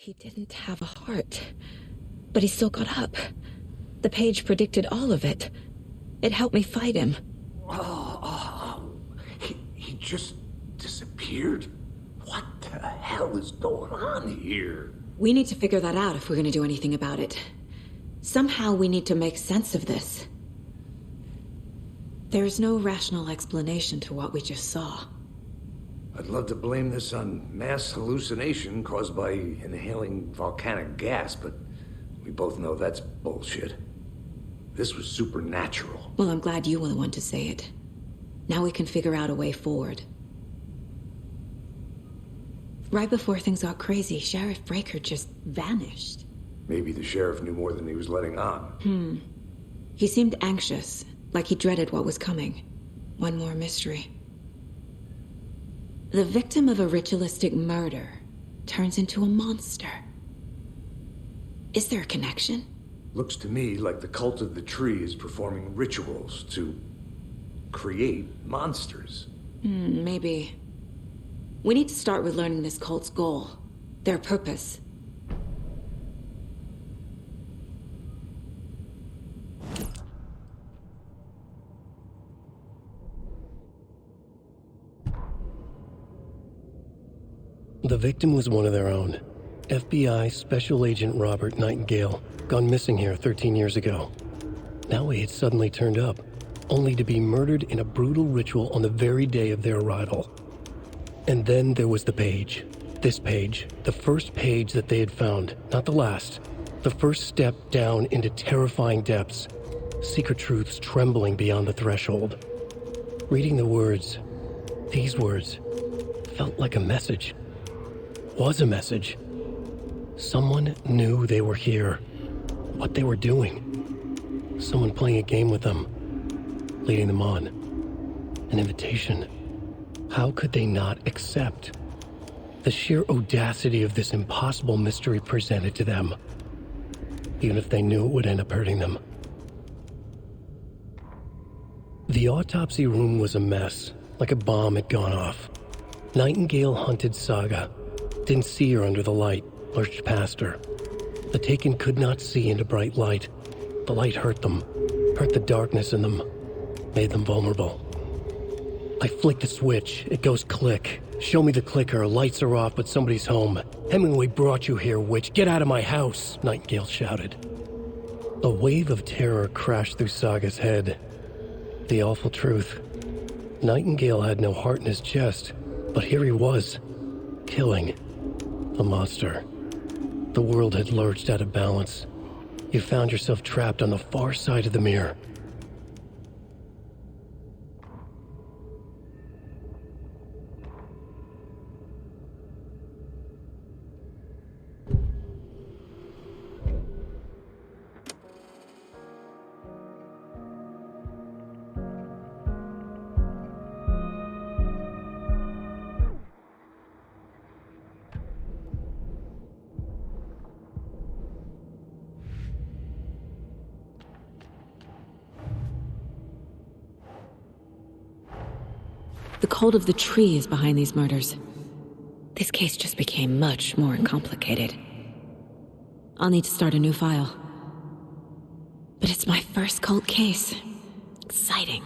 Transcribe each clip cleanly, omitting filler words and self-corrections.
He didn't have a heart, but he still got up. The page predicted all of it. It helped me fight him. He just disappeared? What the hell is going on here? We need to figure that out if we're going to do anything about it. Somehow we need to make sense of this. There's no rational explanation to what we just saw. I'd love to blame this on mass hallucination caused by inhaling volcanic gas, but we both know that's bullshit. This was supernatural. Well, I'm glad you were the one to say it. Now we can figure out a way forward. Right before things got crazy, Sheriff Breaker just vanished. Maybe the sheriff knew more than he was letting on. He seemed anxious, like he dreaded what was coming. One more mystery. The victim of a ritualistic murder turns into a monster. Is there a connection? Looks to me like the cult of the tree is performing rituals to create monsters. Maybe. We need to start with learning this cult's goal, their purpose. The victim was one of their own. FBI Special Agent Robert Nightingale, gone missing here 13 years ago. Now he had suddenly turned up, only to be murdered in a brutal ritual on the very day of their arrival. And then there was the page. This page, the first page that they had found, not the last. The first step down into terrifying depths, secret truths trembling beyond the threshold. Reading the words, these words, felt like a message. Was a message. Someone knew they were here, what they were doing. Someone playing a game with them, leading them on. An invitation. How could they not accept? The sheer audacity of this impossible mystery presented to them, even if they knew it would end up hurting them. The autopsy room was a mess, like a bomb had gone off. Nightingale hunted Saga. Didn't see her under the light, lurched past her. The Taken could not see into bright light. The light hurt them, hurt the darkness in them, made them vulnerable. I flick the switch, it goes click. Show me the clicker, lights are off, but somebody's home. Hemingway brought you here, witch, get out of my house, Nightingale shouted. A wave of terror crashed through Saga's head. The awful truth. Nightingale had no heart in his chest, but here he was, killing. The monster. The world had lurched out of balance. You found yourself trapped on the far side of the mirror. The cult of the tree is behind these murders. This case just became much more complicated. I'll need to start a new file. But it's my first cult case. Exciting.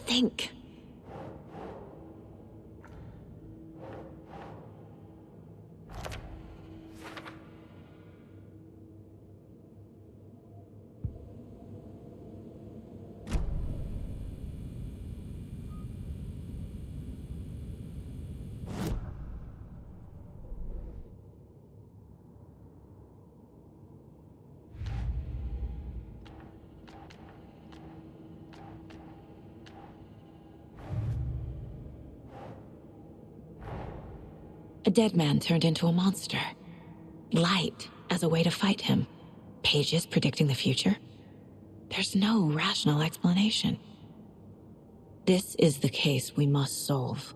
Think. dead man turned into a monster. Light as a way to fight him. Pages predicting the future. There's no rational explanation. This is the case we must solve.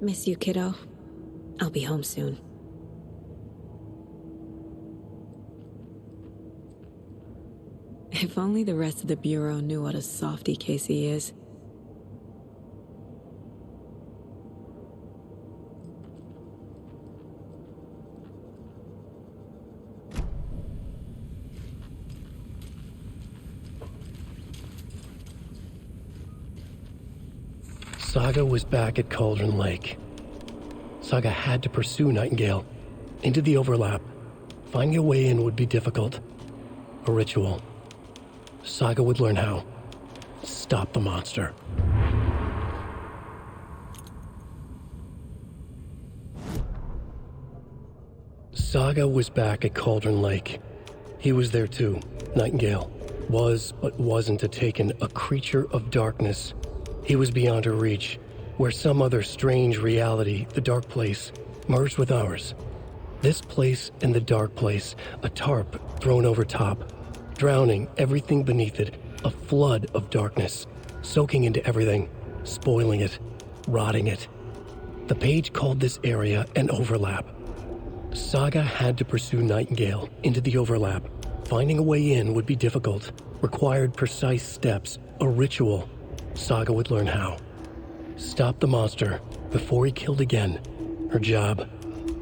Miss you, kiddo. I'll be home soon. If only the rest of the Bureau knew what a softy Casey is. Saga was back at Cauldron Lake. Saga had to pursue Nightingale into the overlap. Finding a way in would be difficult. A ritual. Saga would learn how. Stop the monster. Saga was back at Cauldron Lake. He was there too. Nightingale was, but wasn't a Taken, a creature of darkness. He was beyond her reach, where some other strange reality, the dark place, merged with ours. This place and the dark place, a tarp thrown over top, drowning everything beneath it, a flood of darkness, soaking into everything, spoiling it, rotting it. The page called this area an overlap. Saga had to pursue Nightingale into the overlap. Finding a way in would be difficult, required precise steps, a ritual. Saga would learn how. Stop the monster before he killed again. Her job.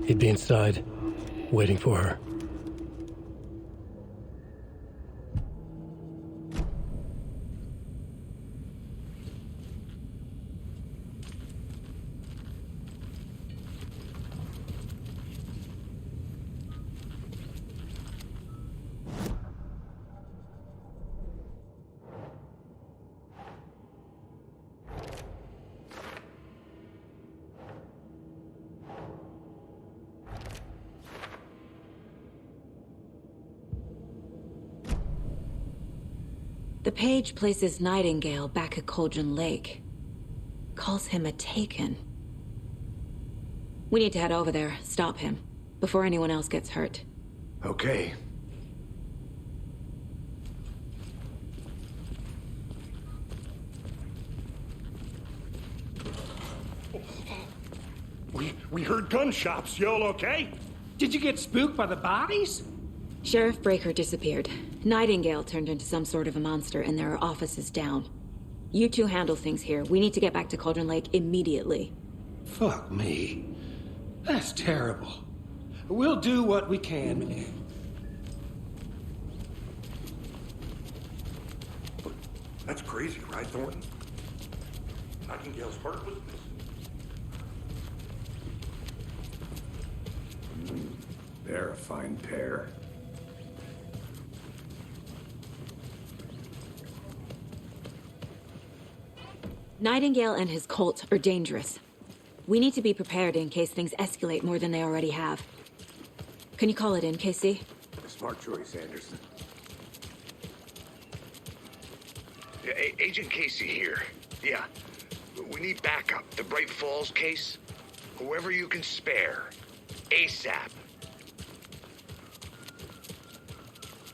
He'd be inside, waiting for her. The page places Nightingale back at Cauldron Lake. Calls him a Taken. We need to head over there, stop him, before anyone else gets hurt. Okay. We heard gunshots. Y'all okay? Did you get spooked by the bodies? Sheriff Breaker disappeared. Nightingale turned into some sort of a monster, and there are offices down. You two handle things here. We need to get back to Cauldron Lake immediately. Fuck me. That's terrible. We'll do what we can. That's crazy, right, Thornton? Nightingale's heart was missing. They're a fine pair. Nightingale and his cult are dangerous. We need to be prepared in case things escalate more than they already have. Can you call it in, Casey? Smart choice, Anderson. Agent Casey here. Yeah. We need backup. The Bright Falls case. Whoever you can spare. ASAP.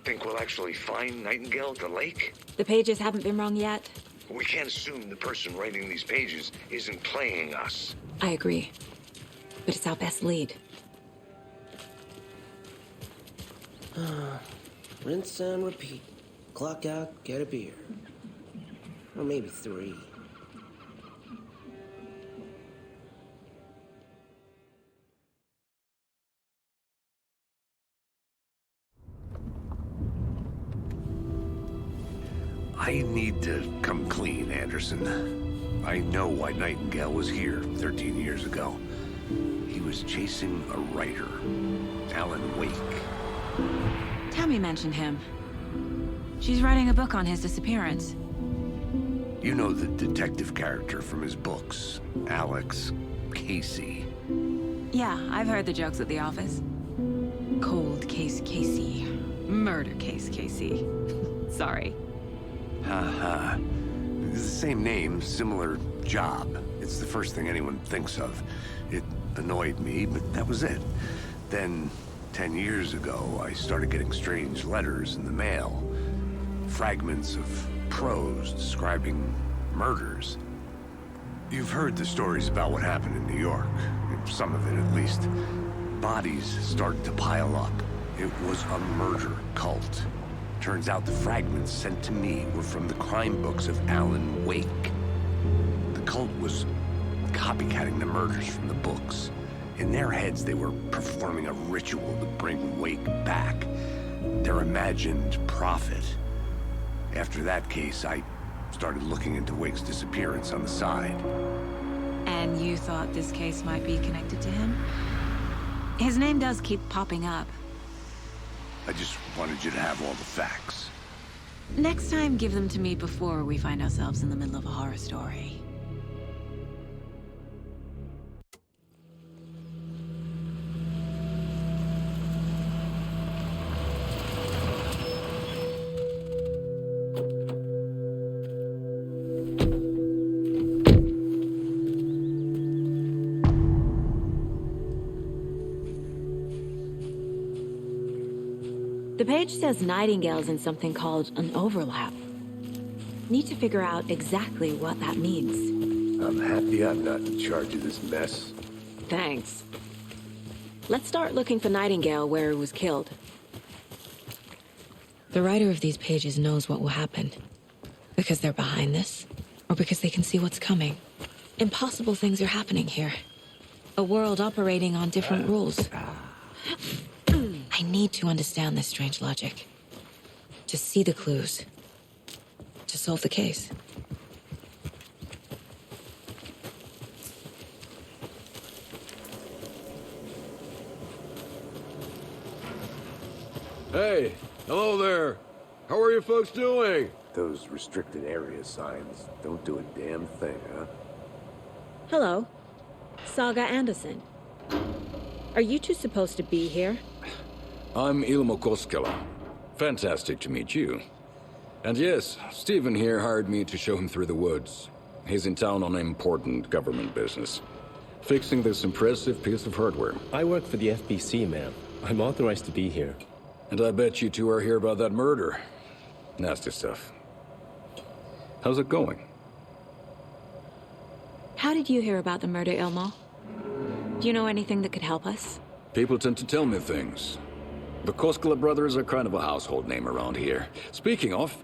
Think we'll actually find Nightingale at the lake? The pages haven't been wrong yet. We can't assume the person writing these pages isn't playing us. I agree. But it's our best lead. Rinse and repeat. Clock out, get a beer. Or maybe 3. I need to come clean, Anderson. I know why Nightingale was here 13 years ago. He was chasing a writer, Alan Wake. Tammy mentioned him. She's writing a book on his disappearance. You know the detective character from his books, Alex Casey. Yeah, I've heard the jokes at the office. Cold case Casey. Murder case Casey. Sorry. Haha. It's the same name, similar job. It's the first thing anyone thinks of. It annoyed me, but that was it. Then, 10 years ago, I started getting strange letters in the mail. Fragments of prose describing murders. You've heard the stories about what happened in New York. Some of it, at least. Bodies started to pile up. It was a murder cult. Turns out the fragments sent to me were from the crime books of Alan Wake. The cult was copycatting the murders from the books. In their heads, they were performing a ritual to bring Wake back. Their imagined prophet. After that case, I started looking into Wake's disappearance on the side. And you thought this case might be connected to him? His name does keep popping up. I just wanted you to have all the facts. Next time, give them to me before we find ourselves in the middle of a horror story. The page says Nightingale's in something called an overlap. Need to figure out exactly what that means. I'm happy I'm not in charge of this mess. Thanks. Let's start looking for Nightingale where he was killed. The writer of these pages knows what will happen. Because they're behind this, or because they can see what's coming. Impossible things are happening here. A world operating on different rules. I need to understand this strange logic. To see the clues. To solve the case. Hey, hello there. How are you folks doing? Those restricted area signs don't do a damn thing, huh? Hello. Saga Anderson. Are you two supposed to be here? I'm Ilmo Koskela. Fantastic to meet you. And yes, Stephen here hired me to show him through the woods. He's in town on important government business. Fixing this impressive piece of hardware. I work for the FBC, ma'am. I'm authorized to be here. And I bet you two are here about that murder. Nasty stuff. How's it going? How did you hear about the murder, Ilmo? Do you know anything that could help us? People tend to tell me things. The Koskela brothers are kind of a household name around here. Speaking of,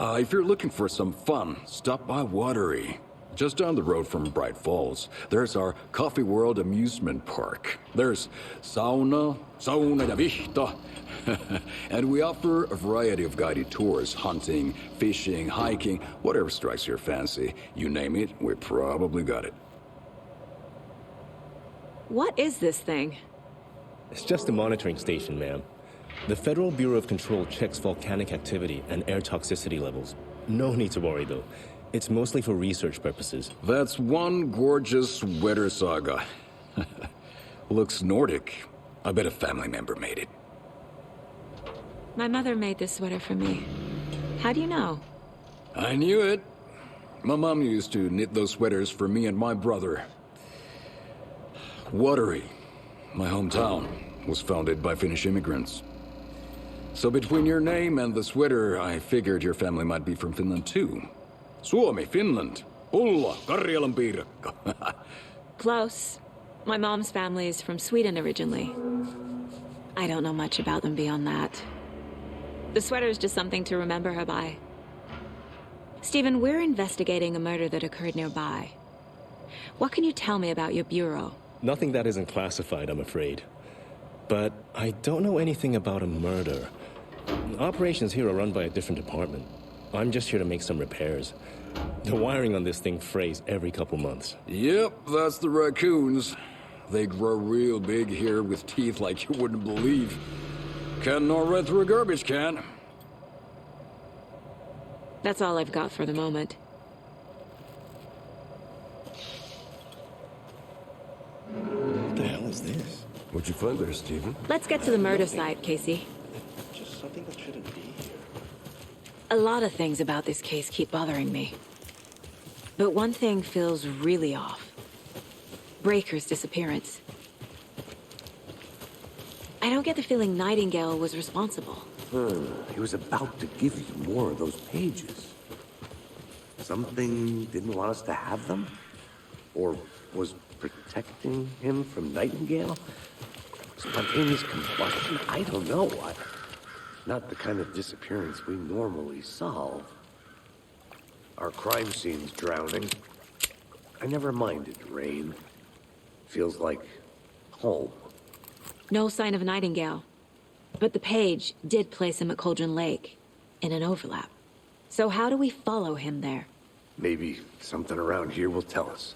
if you're looking for some fun, stop by Watery. Just down the road from Bright Falls, there's our Coffee World amusement park. There's sauna ja vihta. And we offer a variety of guided tours, hunting, fishing, hiking, whatever strikes your fancy. You name it, we probably got it. What is this thing? It's just a monitoring station, ma'am. The Federal Bureau of Control checks volcanic activity and air toxicity levels. No need to worry, though. It's mostly for research purposes. That's one gorgeous sweater, Saga. Looks Nordic. I bet a family member made it. My mother made this sweater for me. How do you know? I knew it. My mom used to knit those sweaters for me and my brother. Watery, my hometown, was founded by Finnish immigrants. So between your name and the sweater, I figured your family might be from Finland too. Suomi, Finland. Ulla, Karjalan piirakka. Close. My mom's family is from Sweden originally. I don't know much about them beyond that. The sweater is just something to remember her by. Stephen, we're investigating a murder that occurred nearby. What can you tell me about your bureau? Nothing that isn't classified, I'm afraid. But I don't know anything about a murder. Operations here are run by a different department. I'm just here to make some repairs. The wiring on this thing frays every couple months. Yep, that's the raccoons. They grow real big here with teeth like you wouldn't believe. Can't gnaw right through a garbage can. That's all I've got for the moment. What the hell is this? What'd you find there, Stephen? Let's get to the murder site, Casey. Just something that shouldn't be here. A lot of things about this case keep bothering me. But one thing feels really off. Breaker's disappearance. I don't get the feeling Nightingale was responsible. He was about to give you more of those pages. Something didn't want us to have them? Or was protecting him from Nightingale? Spontaneous combustion? I don't know. Not the kind of disappearance we normally solve. Our crime scene's drowning. I never minded rain. Feels like home. No sign of Nightingale. But the page did place him at Cauldron Lake, in an overlap. So how do we follow him there? Maybe something around here will tell us.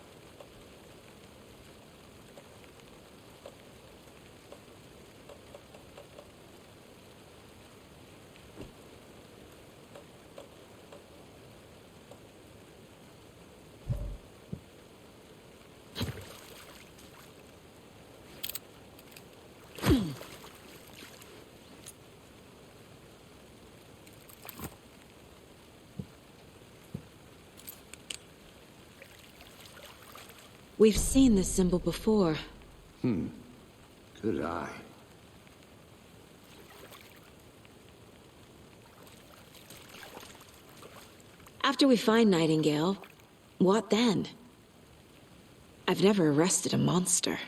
We've seen this symbol before. Good eye. After we find Nightingale, what then? I've never arrested a monster.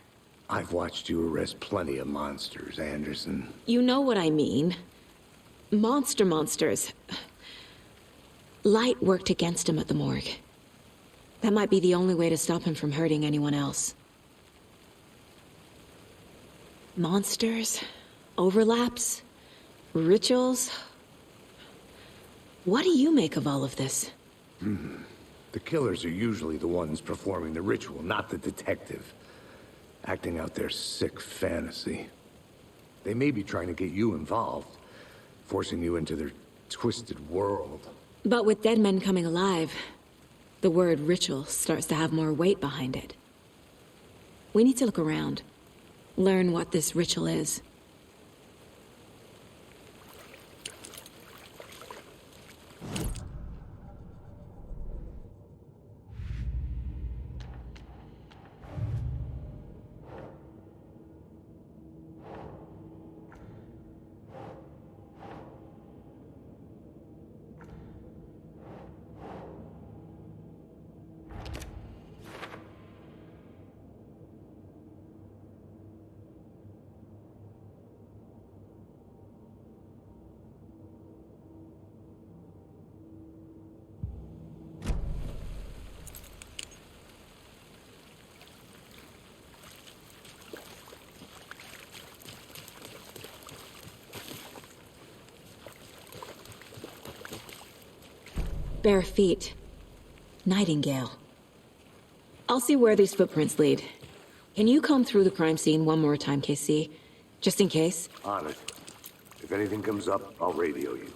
I've watched you arrest plenty of monsters, Anderson. You know what I mean. Monsters. Light worked against him at the morgue. That might be the only way to stop him from hurting anyone else. Monsters? Overlaps? Rituals? What do you make of all of this? The killers are usually the ones performing the ritual, not the detective. Acting out their sick fantasy. They may be trying to get you involved, forcing you into their twisted world. But with dead men coming alive, the word ritual starts to have more weight behind it. We need to look around. Learn what this ritual is. Bare feet. Nightingale. I'll see where these footprints lead. Can you comb through the crime scene one more time, KC? Just in case? On it. If anything comes up, I'll radio you.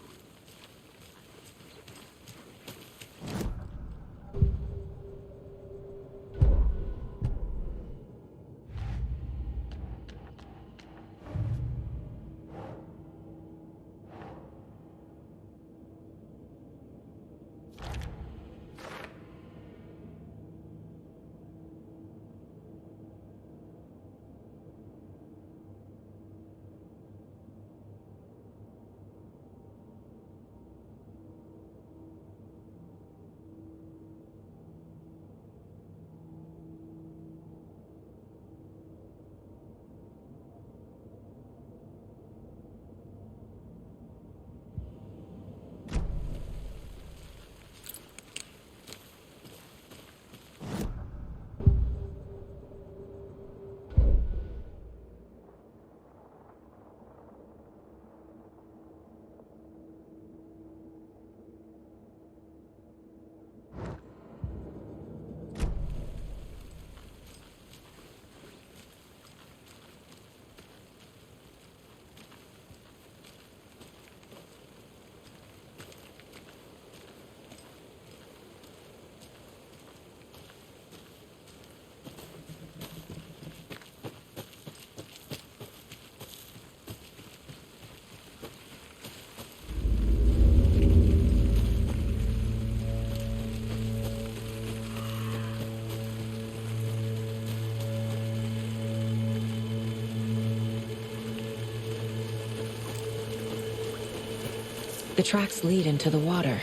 The tracks lead into the water.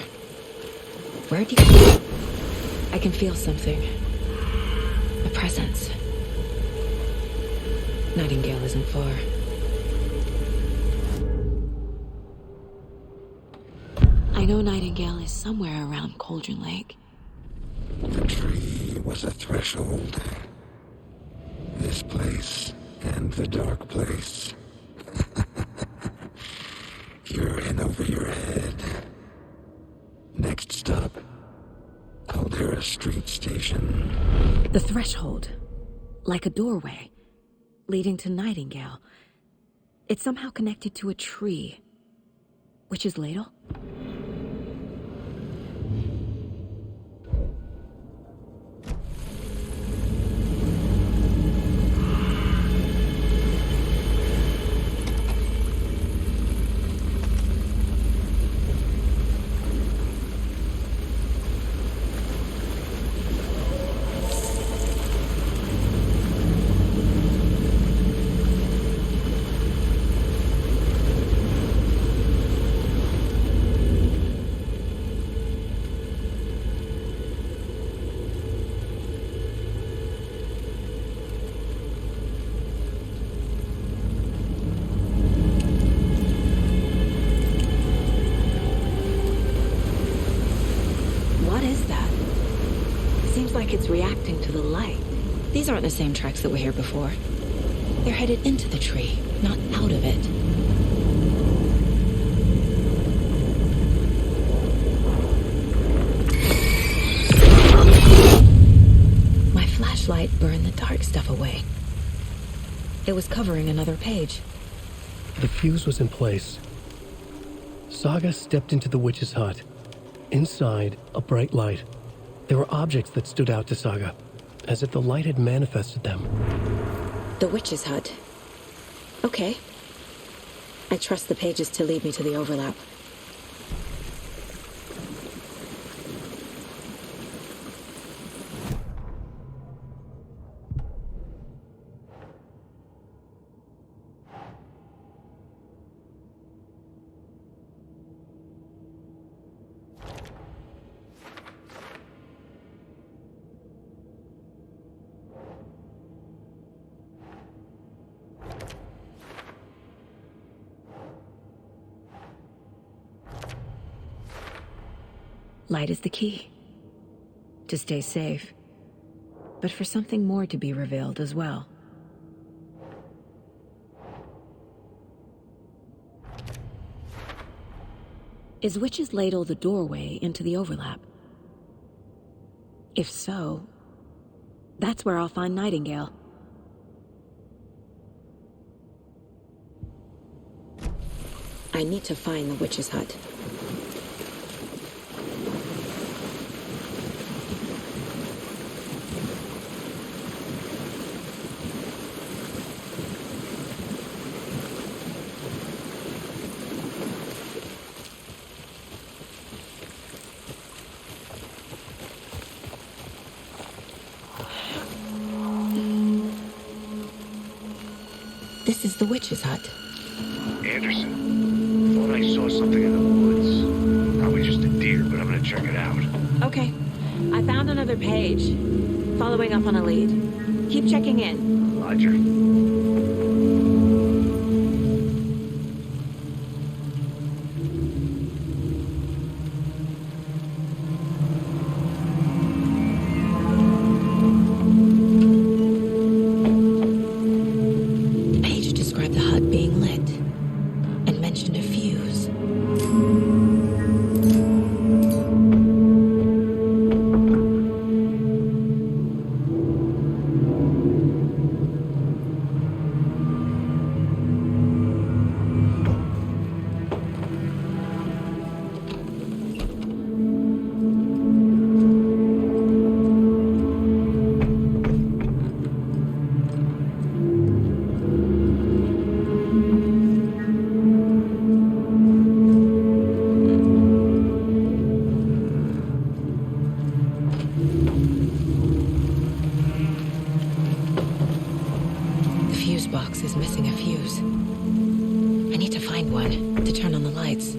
Where do you... I can feel something. A presence. Nightingale isn't far. I know Nightingale is somewhere around Cauldron Lake. The tree was a threshold. This place and the dark place. You're in over your head. Next stop, Caldera Street Station. The threshold. Like a doorway. Leading to Nightingale. It's somehow connected to a tree. Witch's ladle? It's reacting to the light. These aren't the same tracks that were here before. They're headed into the tree, not out of it. My flashlight burned the dark stuff away. It was covering another page. The fuse was in place. Saga stepped into the witch's hut. Inside, a bright light. There were objects that stood out to Saga, as if the light had manifested them. The witch's hut. Okay. I trust the pages to lead me to the overlap. Light is the key. To stay safe. But for something more to be revealed as well. Is Witch's Ladle the doorway into the overlap? If so, that's where I'll find Nightingale. I need to find the witch's hut. This is the witch's hut. Anderson, thought I saw something in the woods. Probably just a deer, but I'm gonna check it out. Okay. I found another page. Following up on a lead. Keep checking in. Roger. box is missing a fuse. I need to find one to turn on the lights.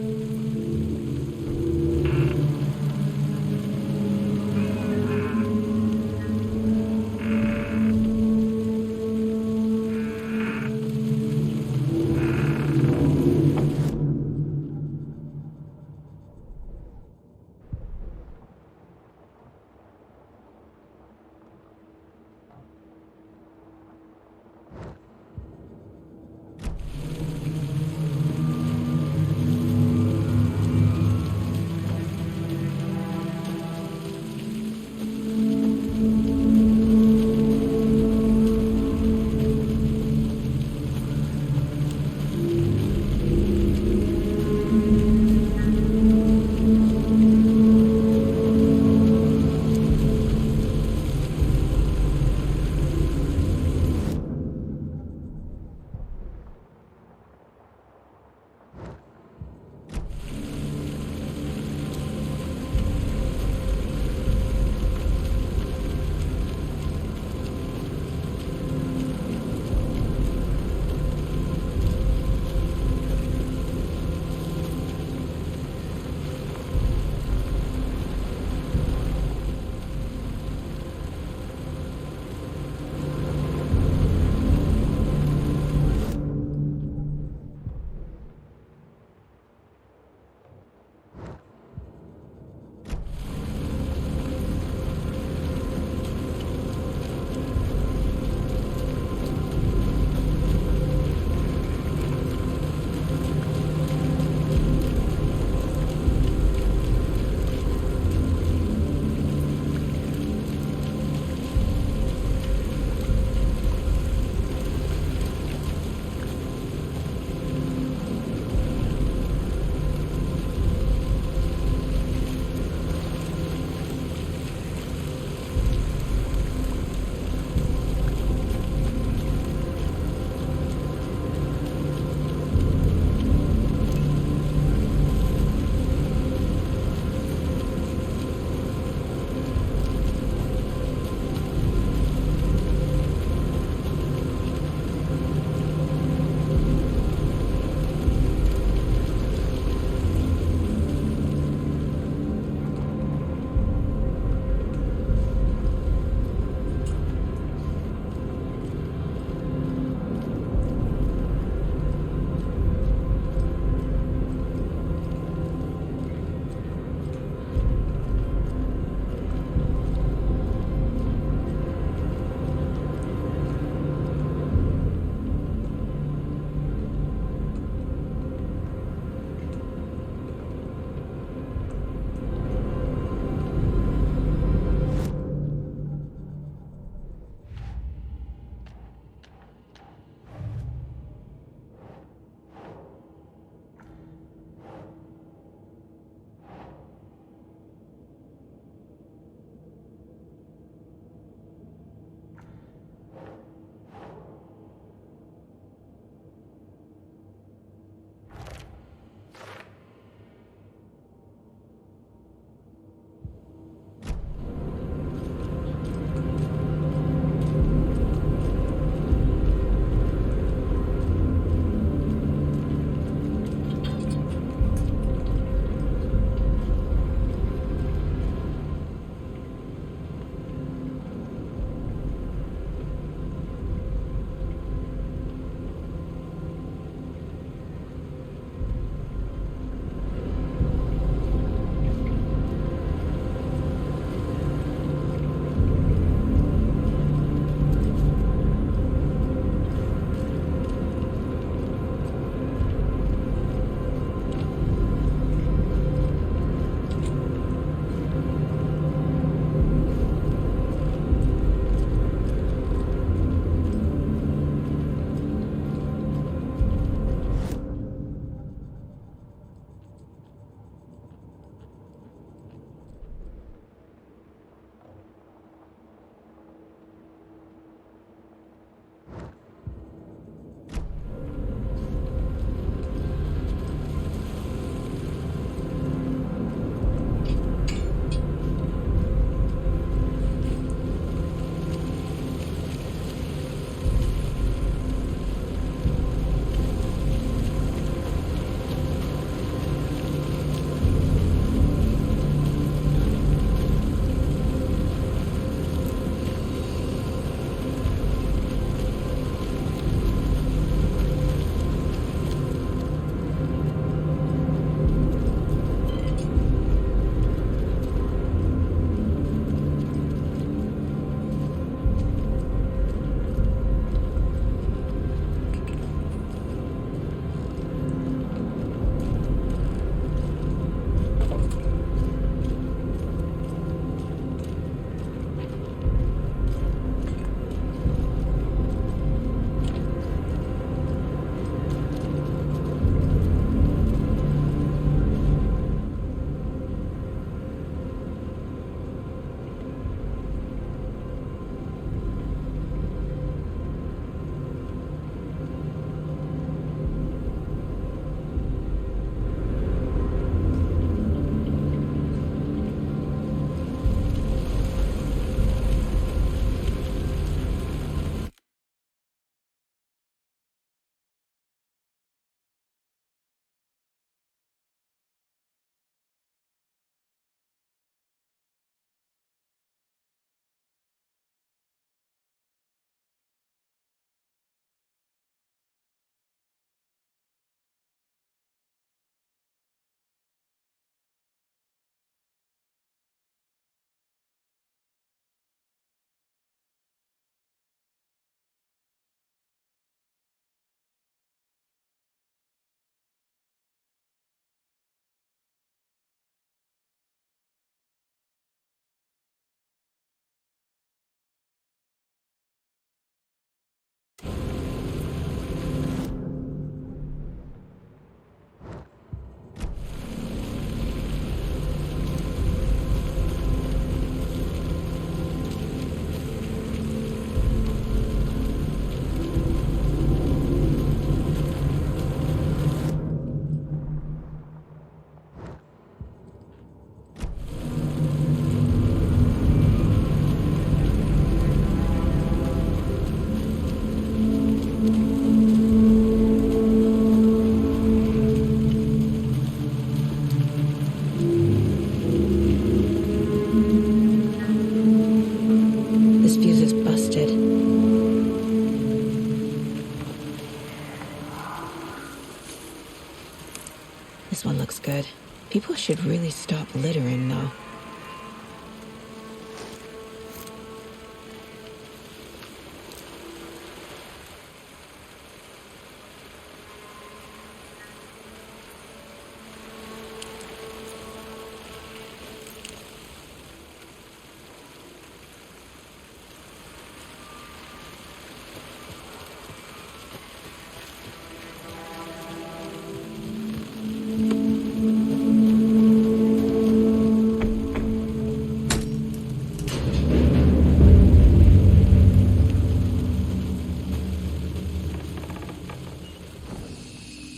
This one looks good. People should really stop littering, though.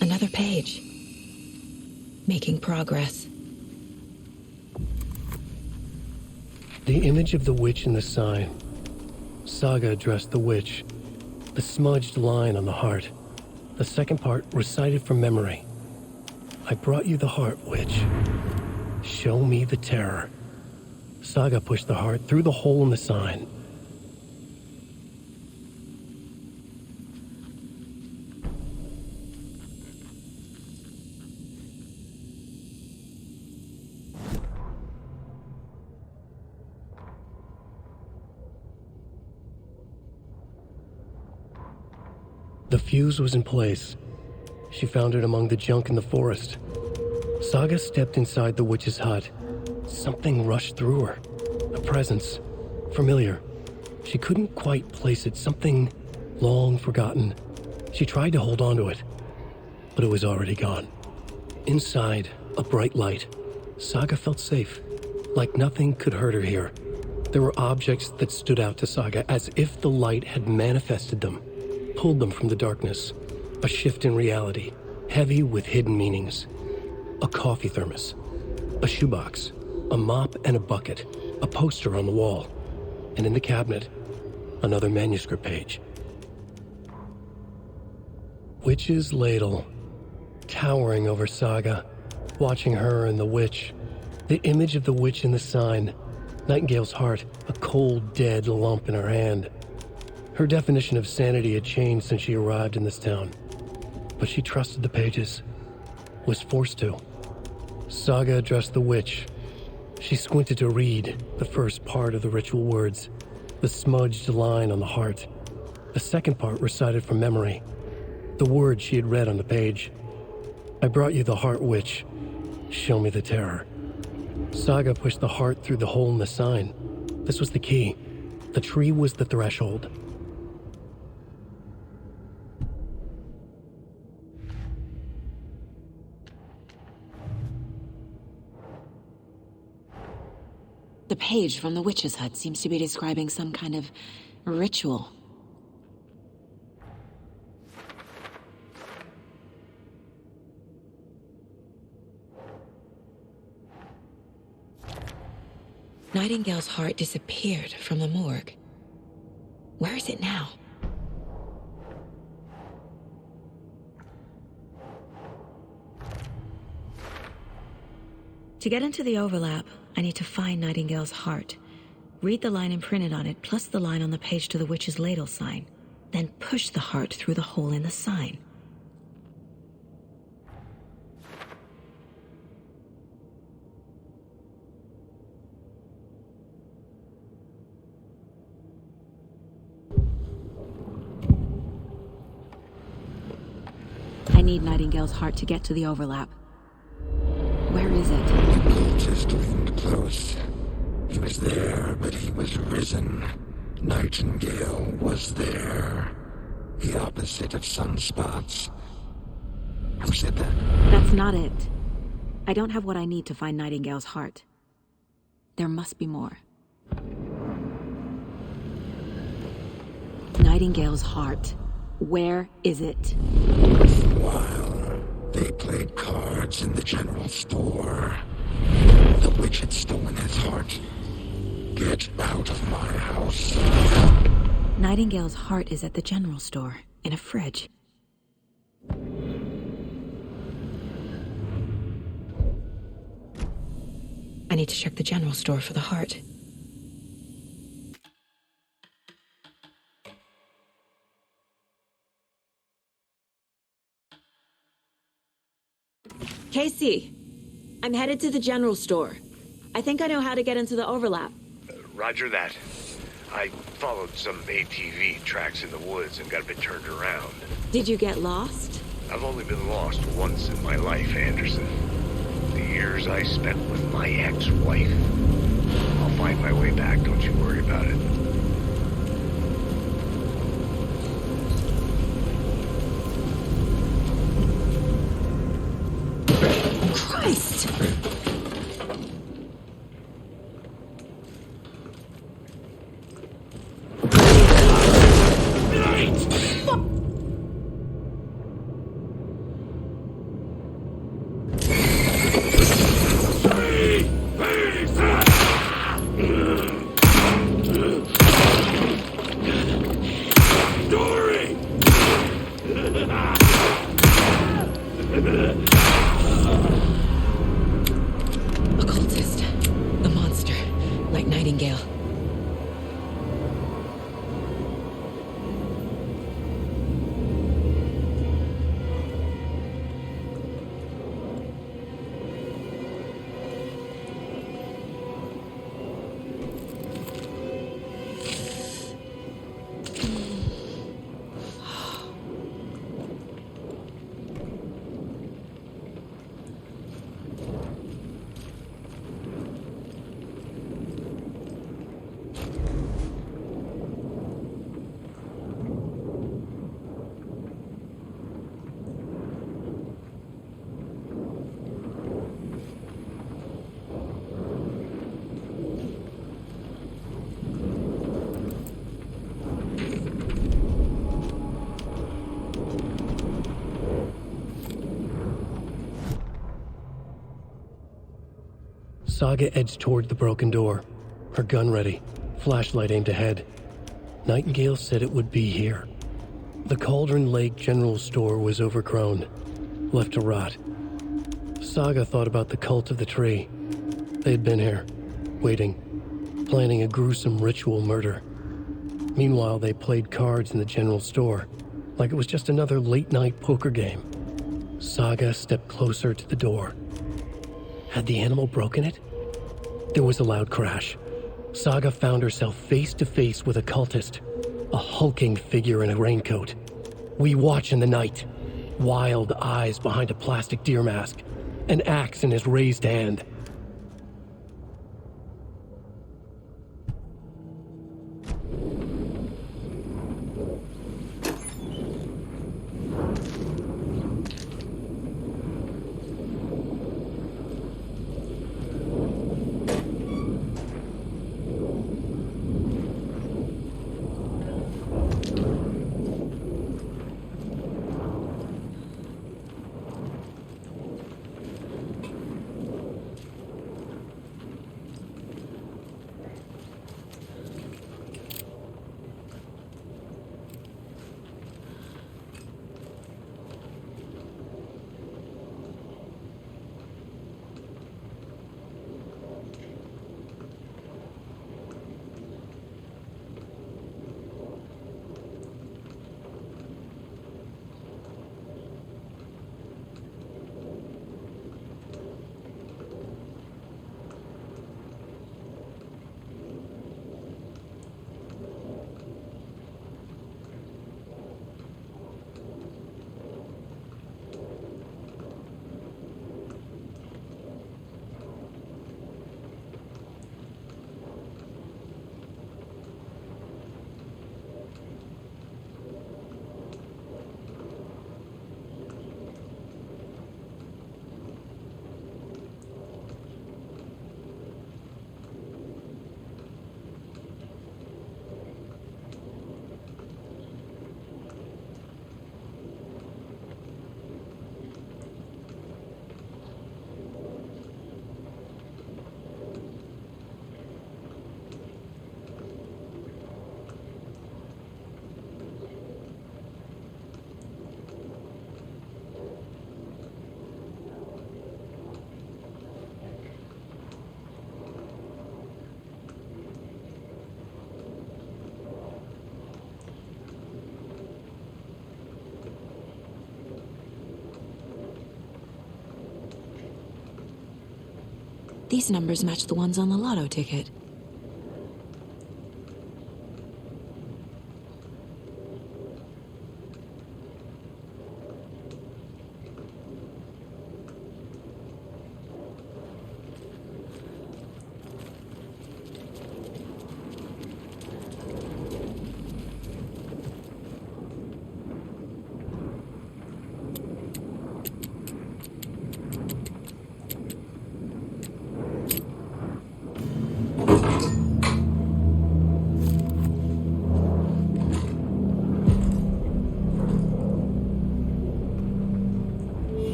Another page. Making progress. The image of the witch in the sign. Saga addressed the witch. The smudged line on the heart. The second part recited from memory. I brought you the heart, witch. Show me the terror. Saga pushed the heart through the hole in the sign. The fuse was in place. She found it among the junk in the forest. Saga stepped inside the witch's hut. Something rushed through her. A presence. Familiar. She couldn't quite place it. Something long forgotten. She tried to hold on to it, but it was already gone. Inside, a bright light. Saga felt safe. Like nothing could hurt her here. There were objects that stood out to Saga as if the light had manifested them. Pulled them from the darkness. A shift in reality, heavy with hidden meanings. A coffee thermos, a shoebox, a mop and a bucket, a poster on the wall, and in the cabinet, another manuscript page. Witch's ladle, towering over Saga, watching her and the witch. The image of the witch in the sign, Nightingale's heart, a cold, dead lump in her hand. Her definition of sanity had changed since she arrived in this town. But she trusted the pages. Was forced to. Saga addressed the witch. She squinted to read the first part of the ritual words. The smudged line on the heart. The second part recited from memory. The words she had read on the page. I brought you the heart, witch. Show me the terror. Saga pushed the heart through the hole in the sign. This was the key. The tree was the threshold. The page from the witch's hut seems to be describing some kind of ritual. Nightingale's heart disappeared from the morgue. Where is it now? To get into the overlap, I need to find Nightingale's heart. Read the line imprinted on it, plus the line on the page to the witch's ladle sign. Then push the heart through the hole in the sign. I need Nightingale's heart to get to the overlap. Where is it? The cultist leaned close. He was there, but he was risen. Nightingale was there. The opposite of sunspots. Who said that? That's not it. I don't have what I need to find Nightingale's heart. There must be more. Nightingale's heart. Where is it? While they played cards in the general store, the witch had stolen his heart. Get out of my house. Nightingale's heart is at the general store, in a fridge. I need to check the general store for the heart. Casey, I'm headed to the general store. I think I know how to get into the overlap. Roger that. I followed some ATV tracks in the woods and got a bit turned around. Did you get lost? I've only been lost once in my life, Anderson. The years I spent with my ex-wife. I'll find my way back, don't you worry about it. Christ! Occultist. The monster. Like Nightingale. Saga edged toward the broken door, her gun ready, flashlight aimed ahead. Nightingale said it would be here. The Cauldron Lake General Store was overgrown, left to rot. Saga thought about the cult of the tree. They had been here, waiting, planning a gruesome ritual murder. Meanwhile, they played cards in the general store, like it was just another late-night poker game. Saga stepped closer to the door. Had the animal broken it? There was a loud crash. Saga found herself face to face with a cultist, a hulking figure in a raincoat. We watch in the night, wild eyes behind a plastic deer mask, an axe in his raised hand. These numbers match the ones on the lotto ticket.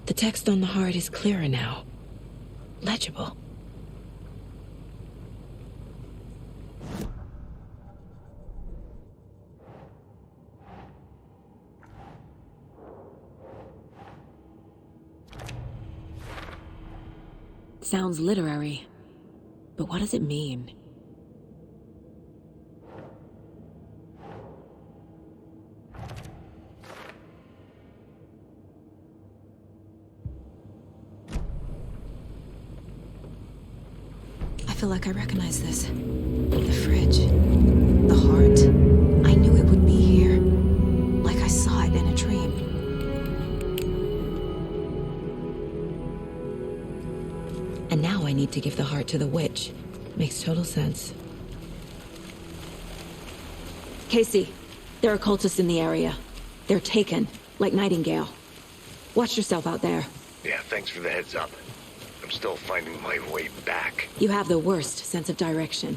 The text on the heart is clearer now. Legible. Sounds literary, but what does it mean? I feel like I recognize this. The fridge. The heart. I knew it would be here. Like I saw it in a dream. And now I need to give the heart to the witch. Makes total sense. Casey, there are cultists in the area. They're taken, like Nightingale. Watch yourself out there. Yeah, thanks for the heads up. I'm still finding my way back. You have the worst sense of direction.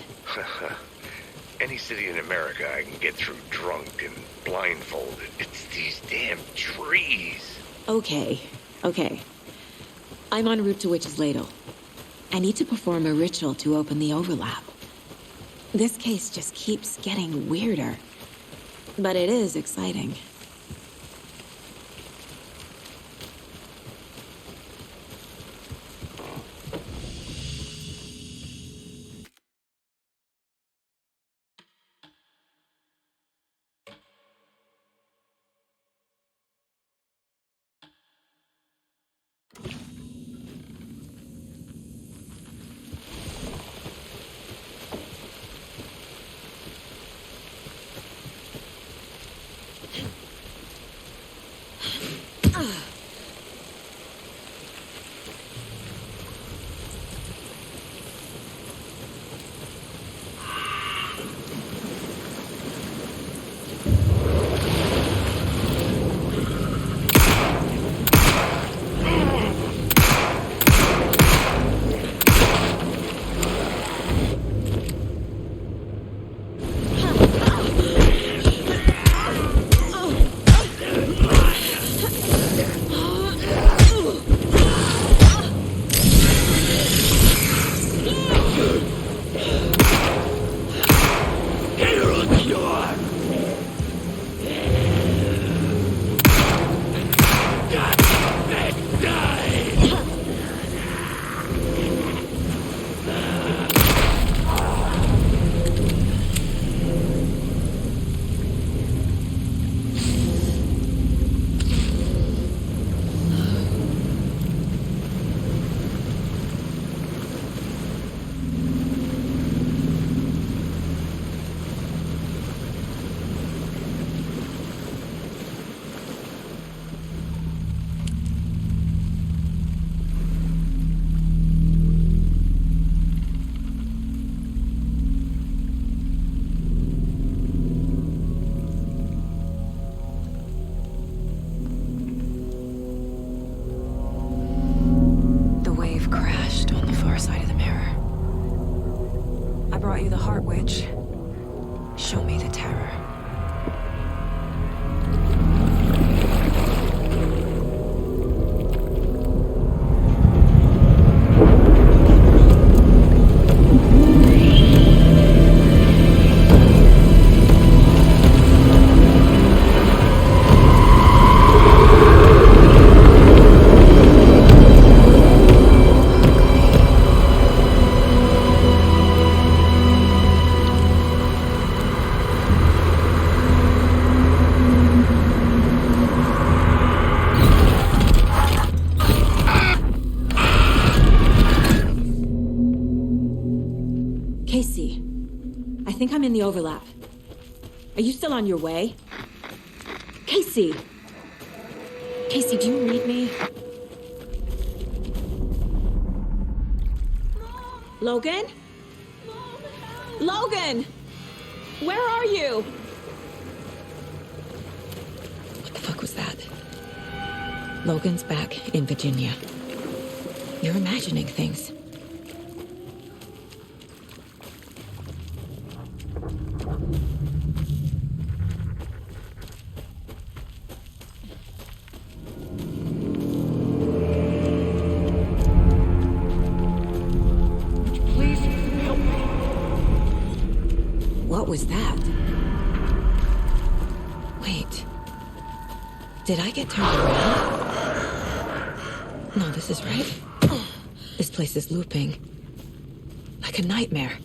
Any city in America I can get through drunk and blindfolded. It's these damn trees. Okay. I'm en route to Witch's Ladle. I need to perform a ritual to open the overlap. This case just keeps getting weirder. But it is exciting. you the Heart Witch. Show me the terror. Casey, I think I'm in the overlap. Are you still on your way? Casey! Casey, do you read me? Mom. Logan? Mom, help. Logan! Where are you? What the fuck was that? Logan's back in Virginia. You're imagining things. What was that? Wait. Did I get turned around? No, this is right. This place is looping. Like a nightmare.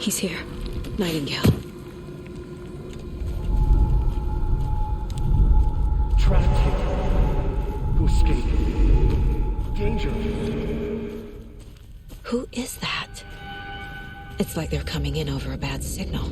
He's here. Nightingale. Trapped here. To escape. Danger. Who is that? It's like they're coming in over a bad signal.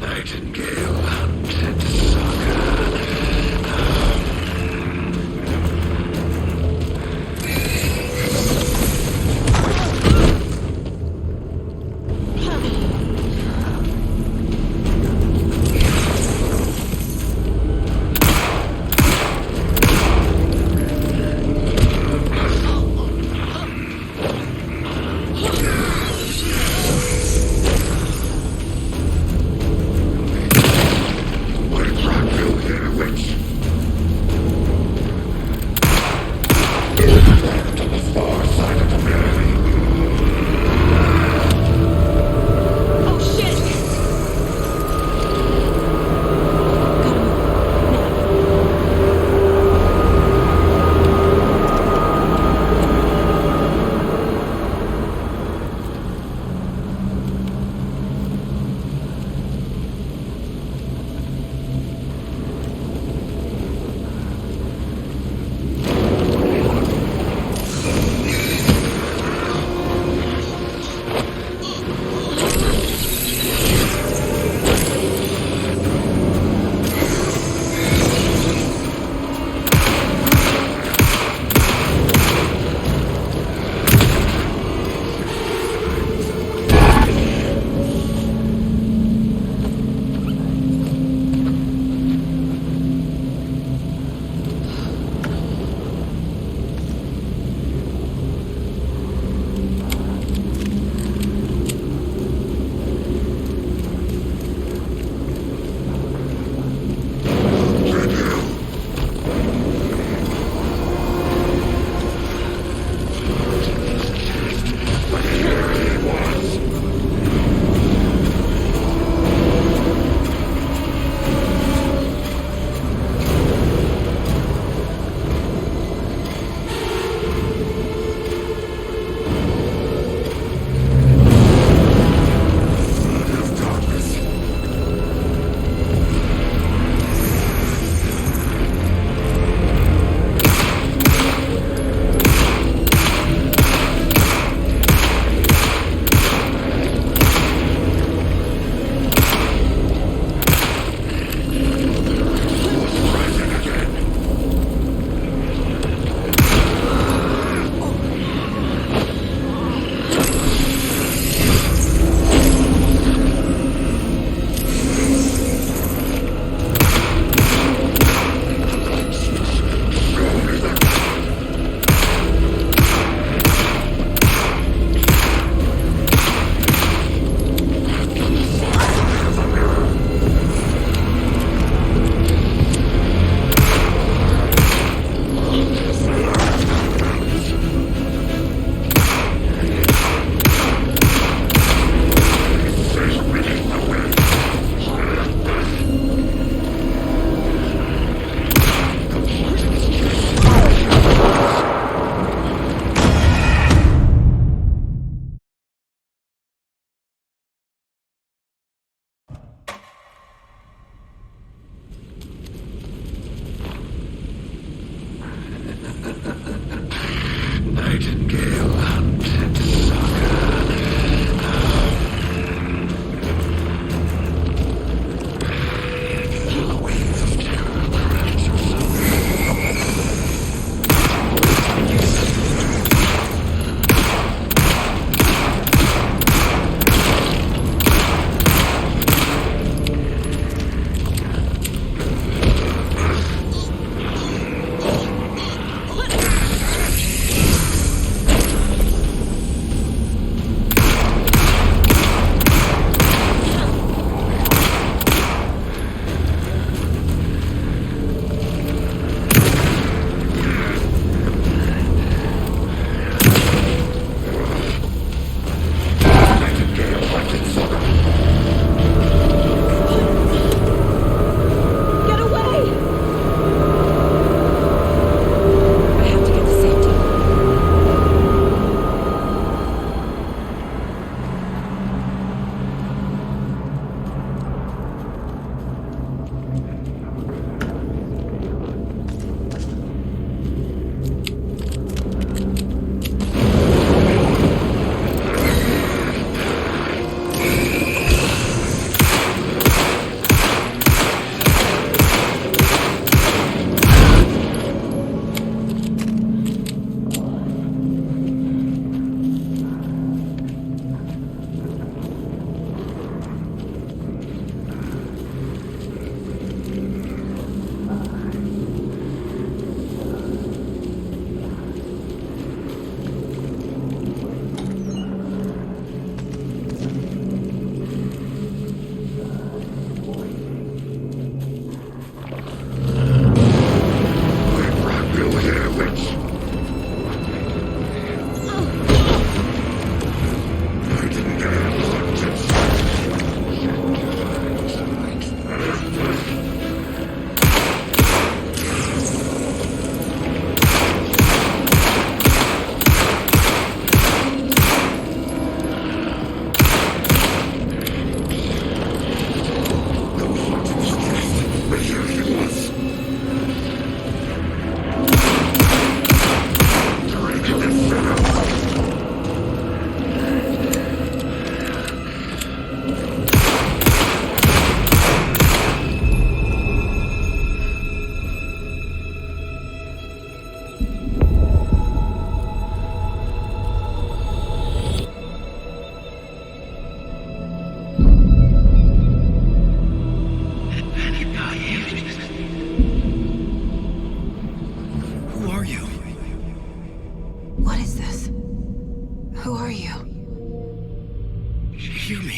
Nightingale hunted Sokka.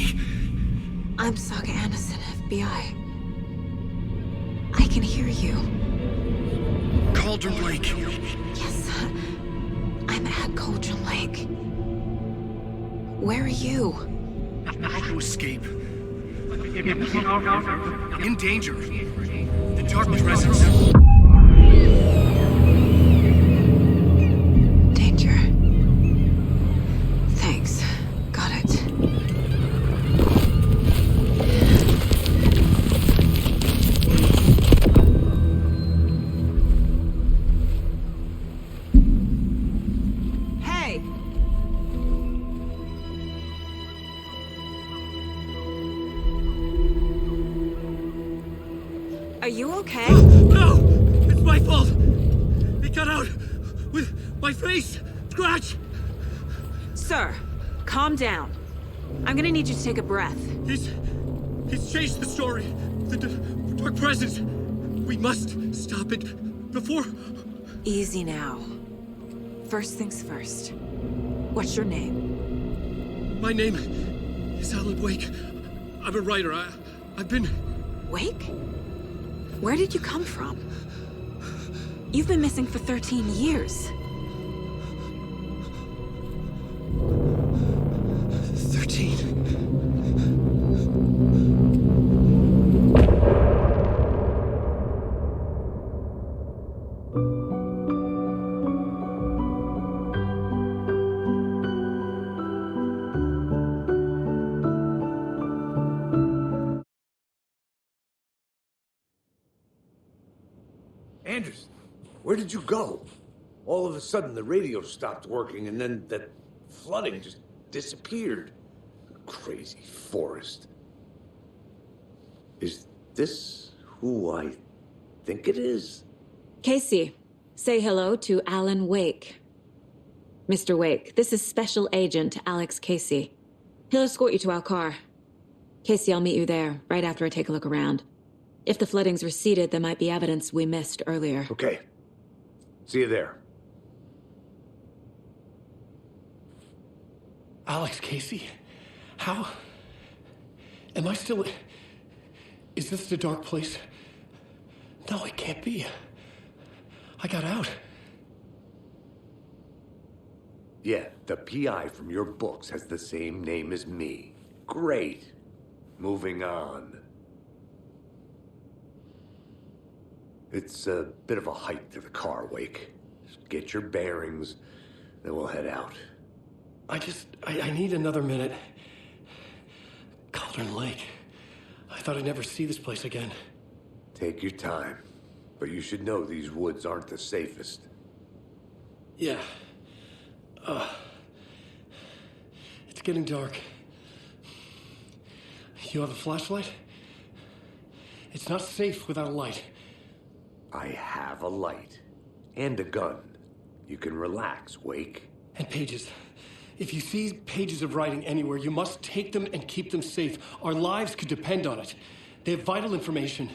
me. I'm Saga Anderson, FBI. I can hear you. Cauldron Lake. Yes, I'm at Cauldron Lake. Where are you? I had to escape. In danger. The dark presence. Danger. Thanks. Got it. Hey! Are you okay? No! It's my fault! It got out with my face! Scratch! Sir, calm down. I'm gonna need you to take a breath. He's changed the story. The dark presence. We must stop it before... Easy now. First things first. What's your name? My name is Alan Wake. I'm a writer. I've been... Wake? Where did you come from? You've been missing for 13 years. 13. Anderson, where did you go? All of a sudden, the radio stopped working, and then that flooding just disappeared. Crazy forest. Is this who I think it is? Casey, say hello to Alan Wake. Mr. Wake, this is Special Agent Alex Casey. He'll escort you to our car. Casey, I'll meet you there, right after I take a look around. If the flooding's receded, there might be evidence we missed earlier. Okay. See you there. Alex Casey? How? Am I still... Is this the dark place? No, it can't be. I got out. Yeah, the PI from your books has the same name as me. Great. Moving on. It's a bit of a hike to the car, Wake. Just get your bearings, then we'll head out. I need another minute. Cauldron Lake. I thought I'd never see this place again. Take your time. But you should know these woods aren't the safest. Yeah. It's getting dark. You have a flashlight? It's not safe without a light. I have a light. And a gun. You can relax, Wake. And pages. If you see pages of writing anywhere, you must take them and keep them safe. Our lives could depend on it. They have vital information.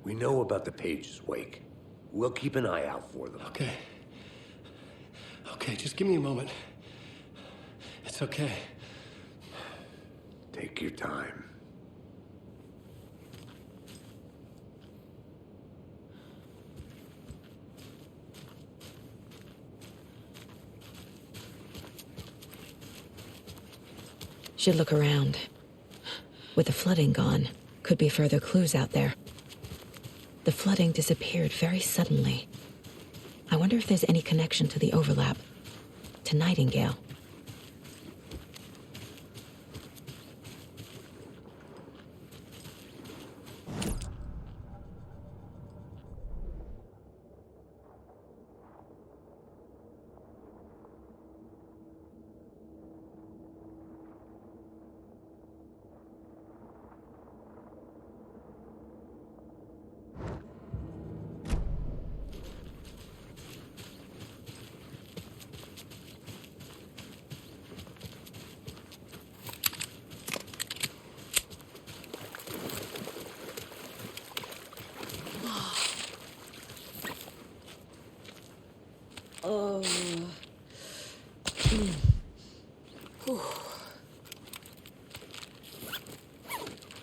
We know about the pages, Wake. We'll keep an eye out for them. Okay. Okay, just give me a moment. It's okay. Take your time. Should look around. With the flooding gone, could be further clues out there. The flooding disappeared very suddenly. I wonder if there's any connection to the overlap. To Nightingale.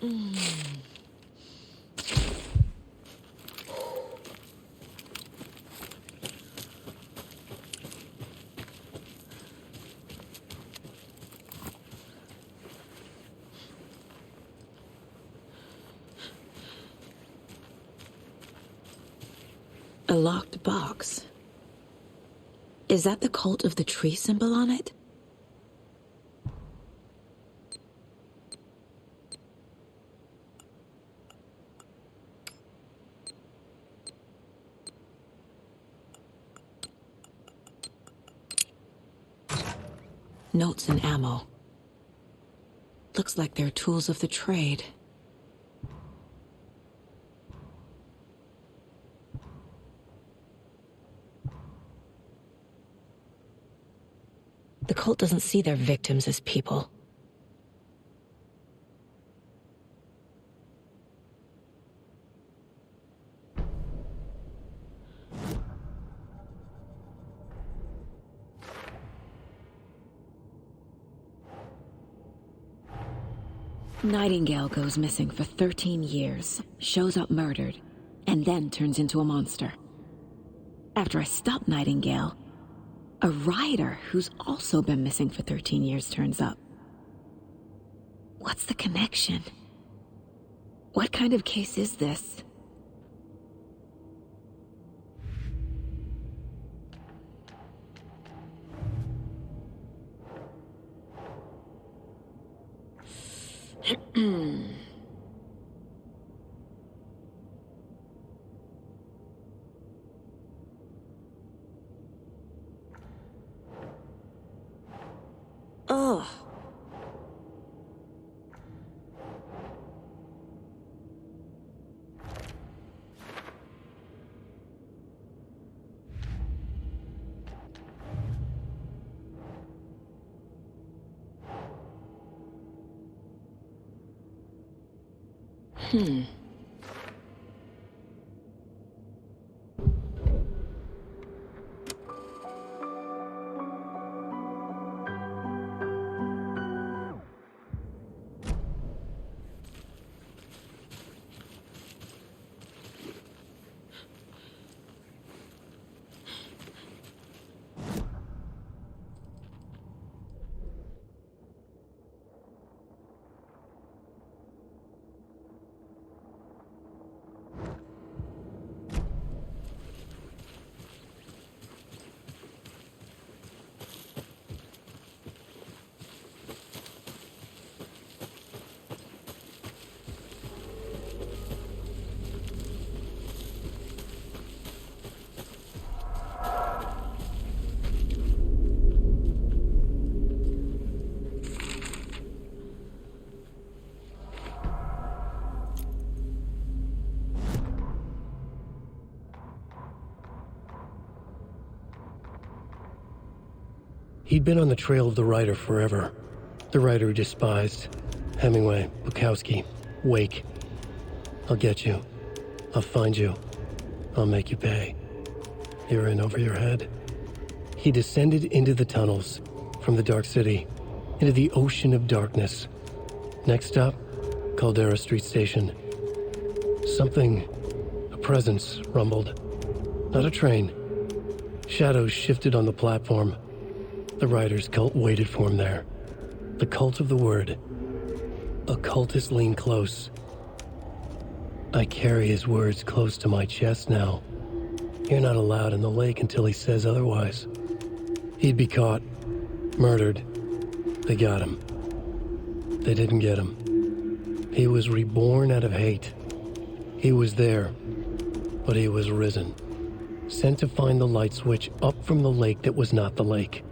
A locked box. Is that the cult of the tree symbol on it? Notes and ammo. Looks like they're tools of the trade. The cult doesn't see their victims as people. Nightingale goes missing for 13 years, shows up murdered, and then turns into a monster. After I stop Nightingale, a rider who's also been missing for 13 years turns up. What's the connection? What kind of case is this? Ugh. He'd been on the trail of the writer forever. The writer he despised. Hemingway, Bukowski, Wake. I'll get you. I'll find you. I'll make you pay. You're in over your head. He descended into the tunnels, from the Dark City, into the ocean of darkness. Next stop, Caldera Street Station. Something, a presence, rumbled. Not a train. Shadows shifted on the platform. The writer's cult waited for him there. The cult of the word. Occultists lean close. I carry his words close to my chest now. You're not allowed in the lake until he says otherwise. He'd be caught. Murdered. They got him. They didn't get him. He was reborn out of hate. He was there, but he was risen. Sent to find the light switch up from the lake that was not the lake.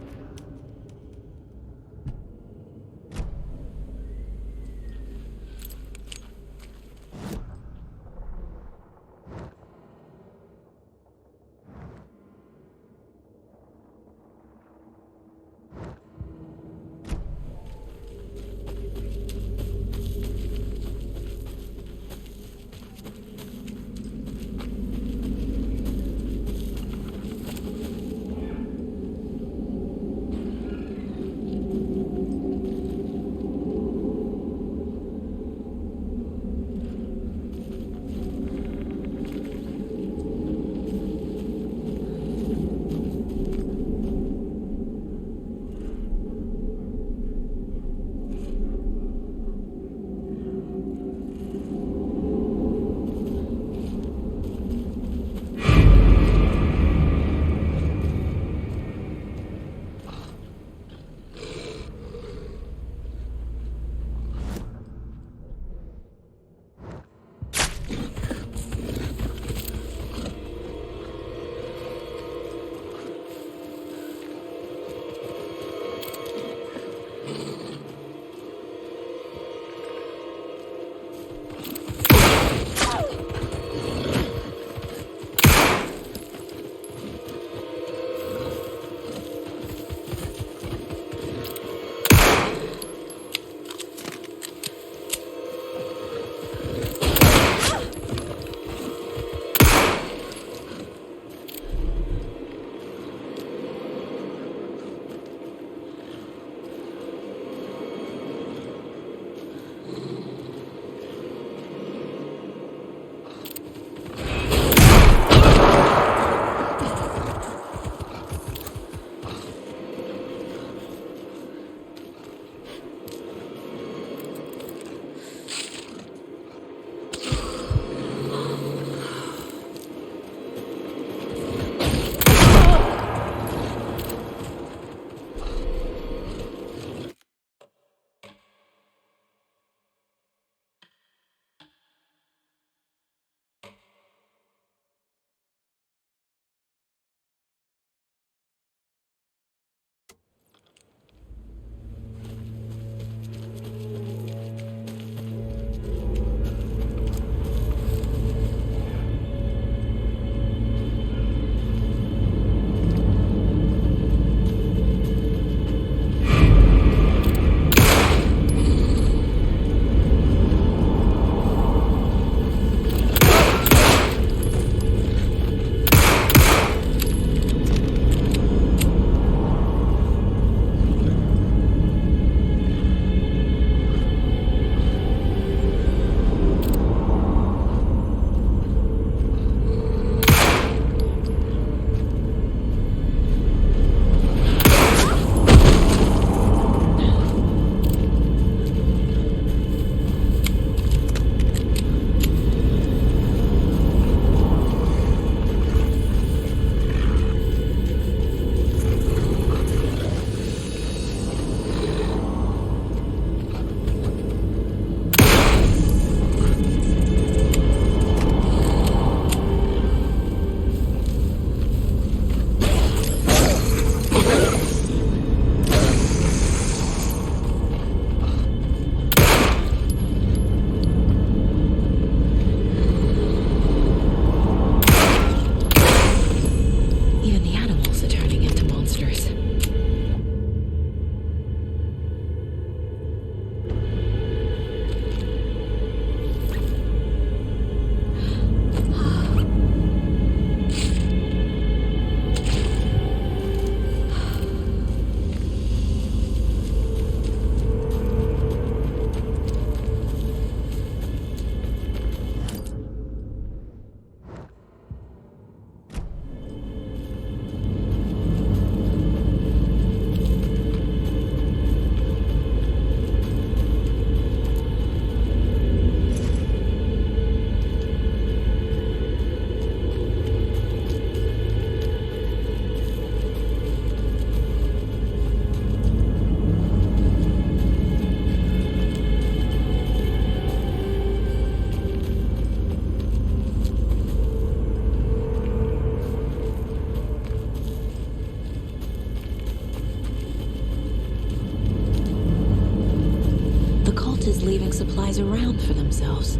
eyes around for themselves.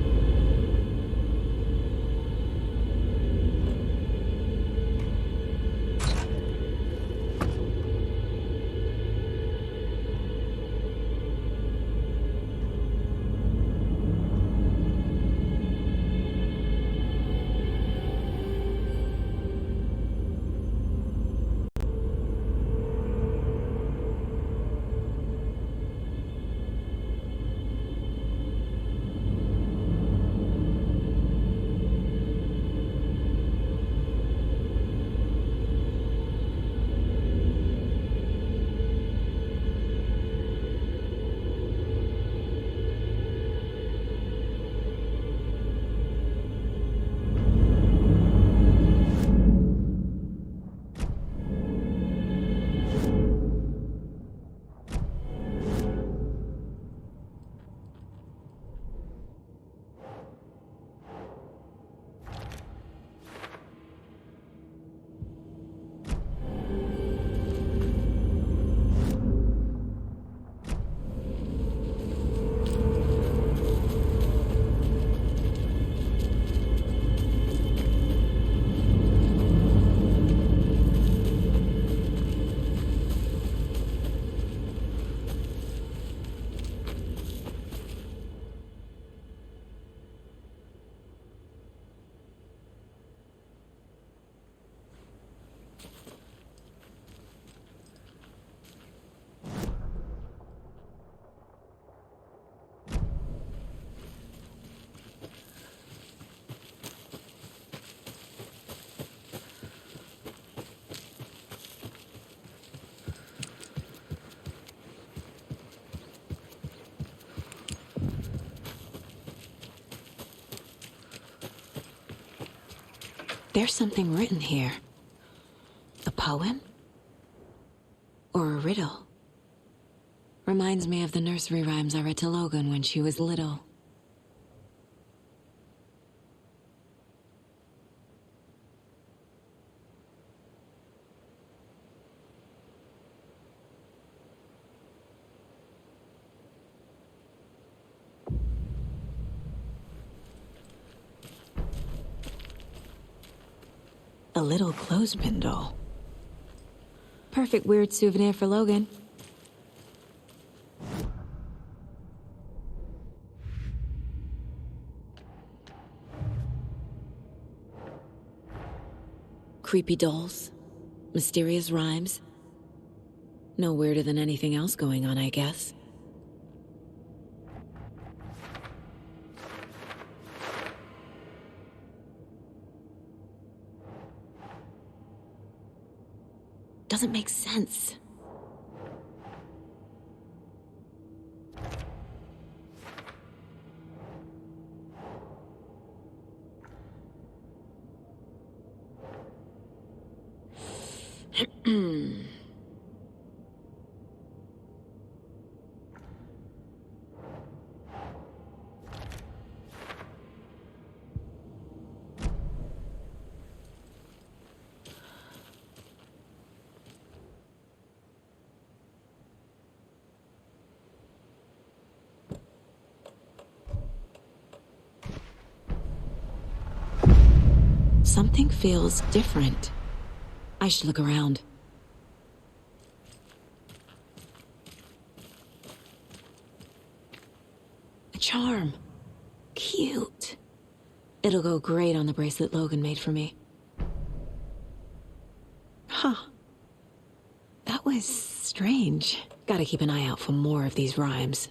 There's something written here. A poem? Or a riddle? Reminds me of the nursery rhymes I read to Logan when she was little. A little clothespin doll. Perfect weird souvenir for Logan. Creepy dolls. Mysterious rhymes. No weirder than anything else going on, I guess. Doesn't make sense. Something feels different. I should look around. A charm. Cute. It'll go great on the bracelet Logan made for me. Huh. That was strange. Gotta keep an eye out for more of these rhymes.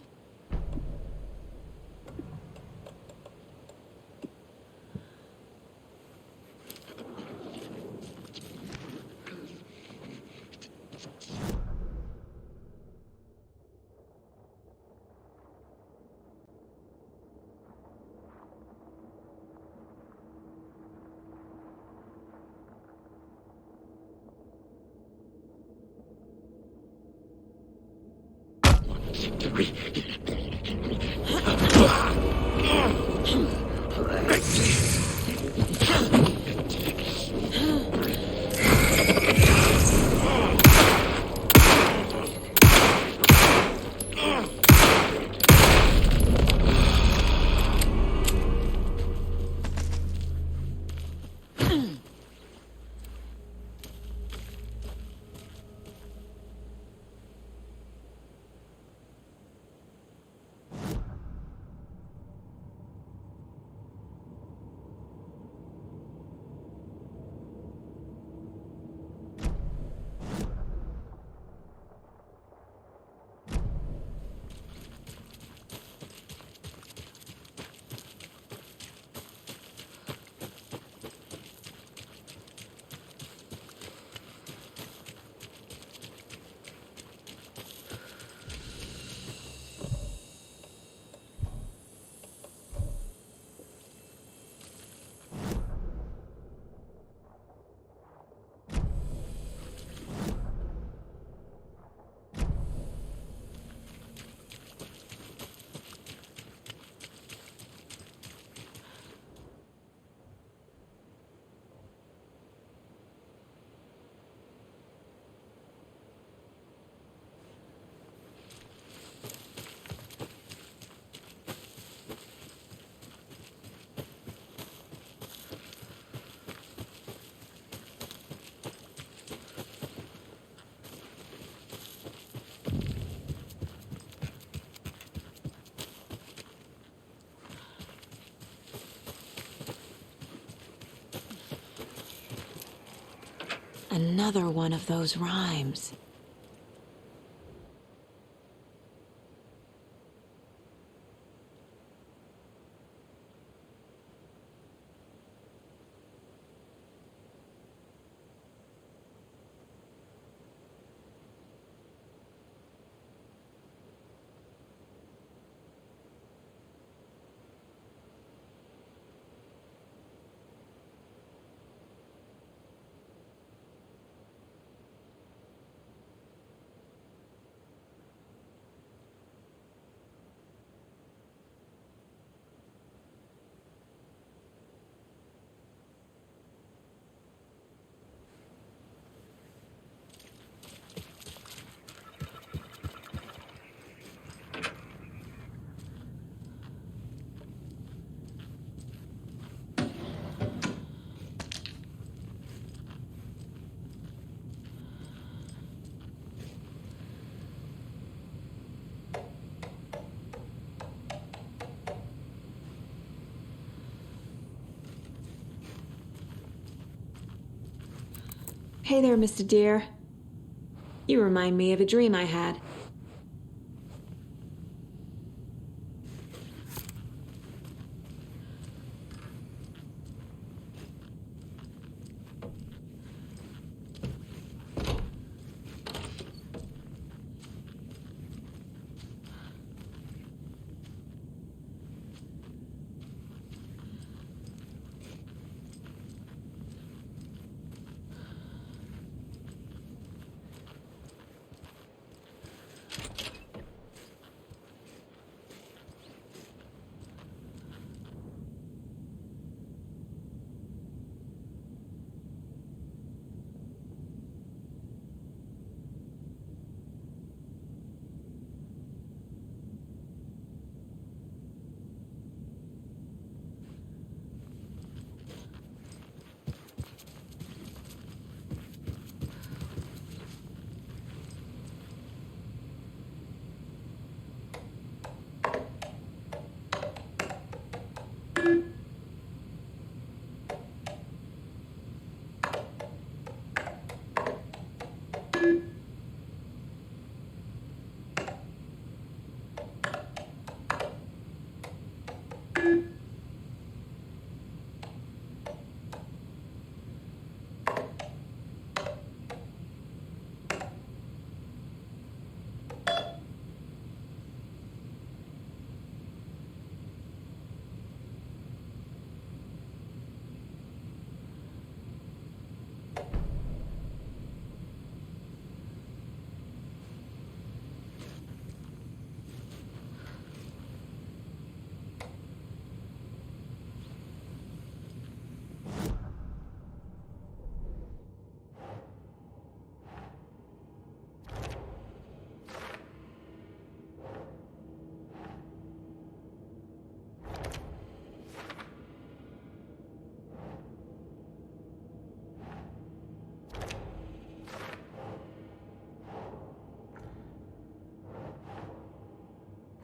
Another one of those rhymes. Hey there, Mr. Deer. You remind me of a dream I had.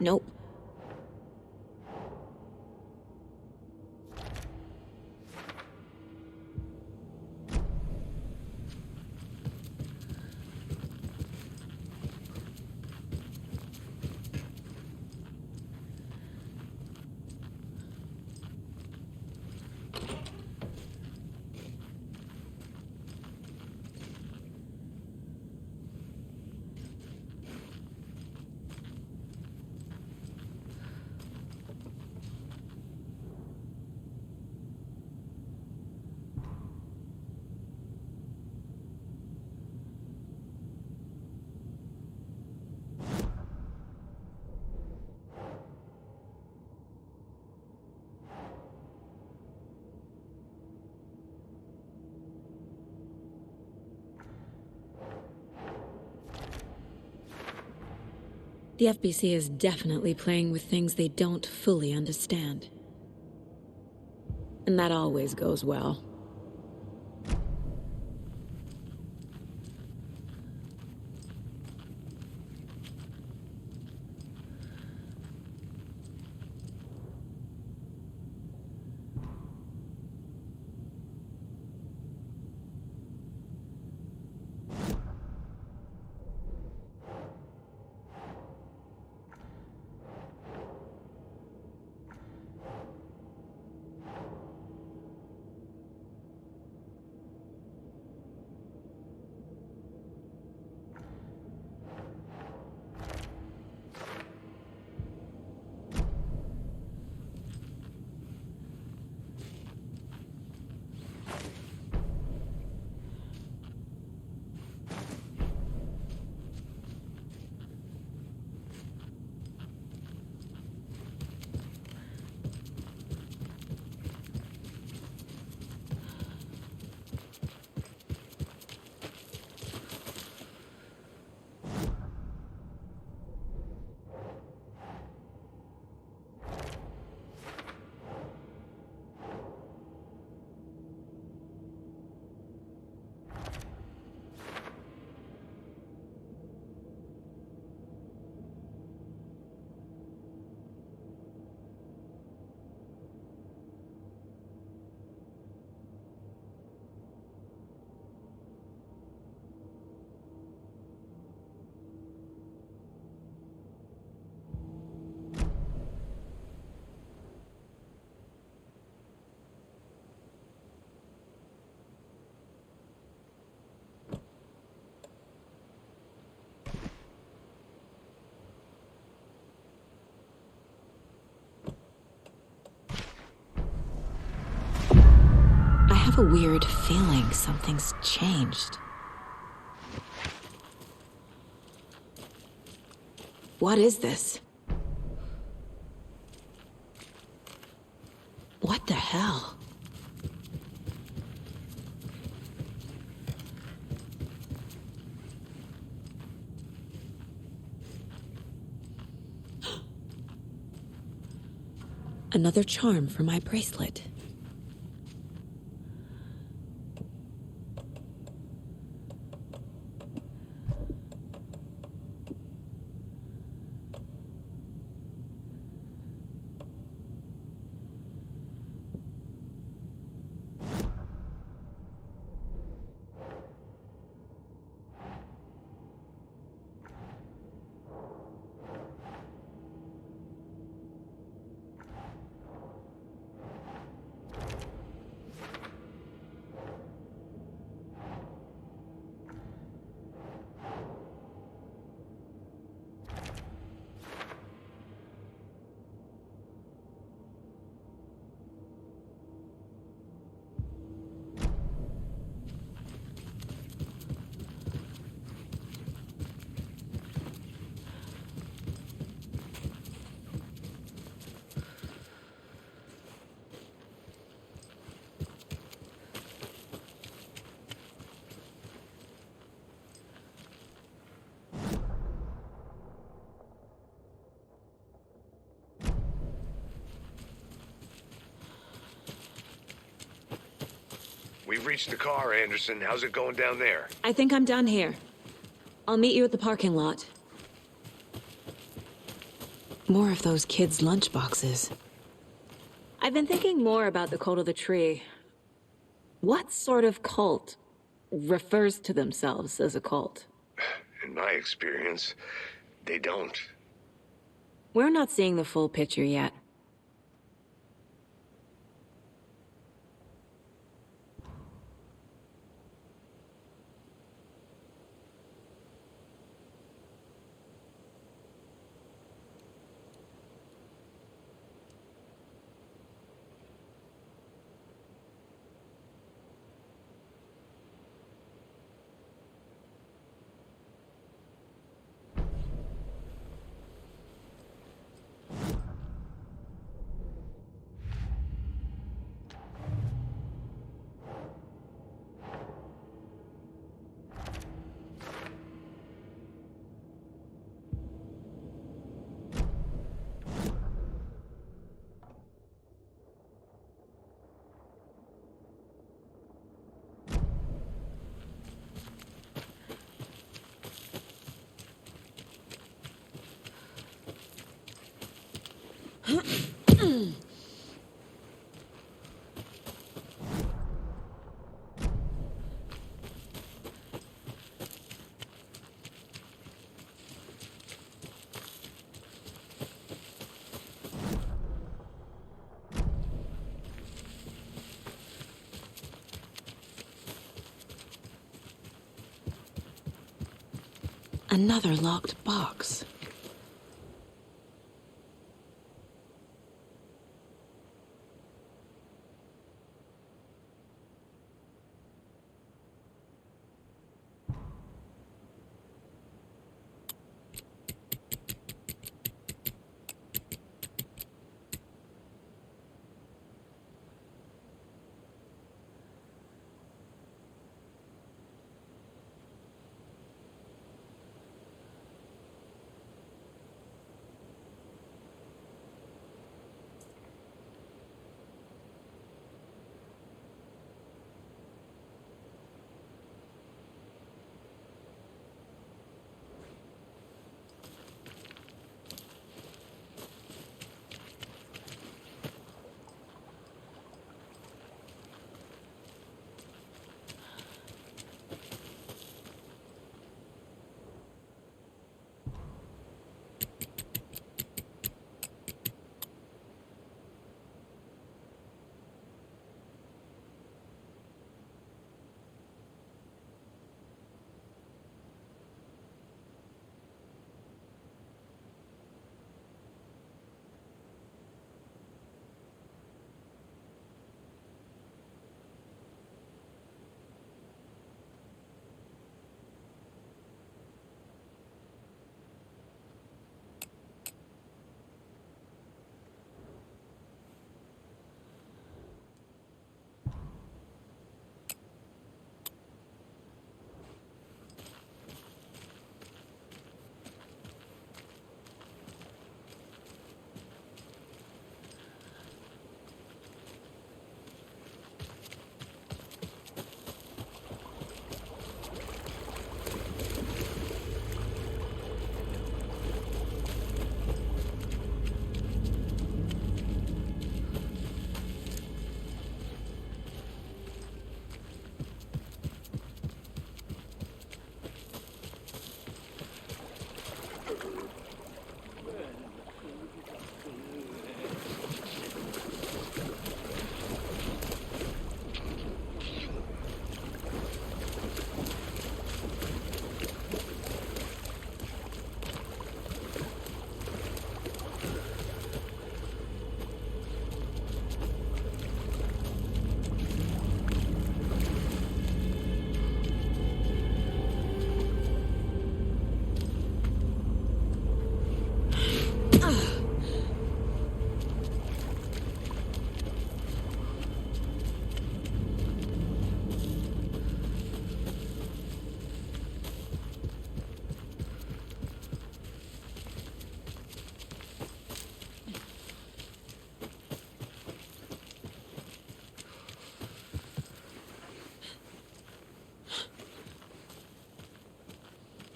Nope. The FBC is definitely playing with things they don't fully understand. And that always goes well. have a weird feeling something's changed. What is this? What the hell? Another charm for my bracelet. We've reached the car, Anderson. How's it going down there? I think I'm done here. I'll meet you at the parking lot. More of those kids' lunchboxes. I've been thinking more about the cult of the tree. What sort of cult refers to themselves as a cult? In my experience, they don't. We're not seeing the full picture yet. Another locked box.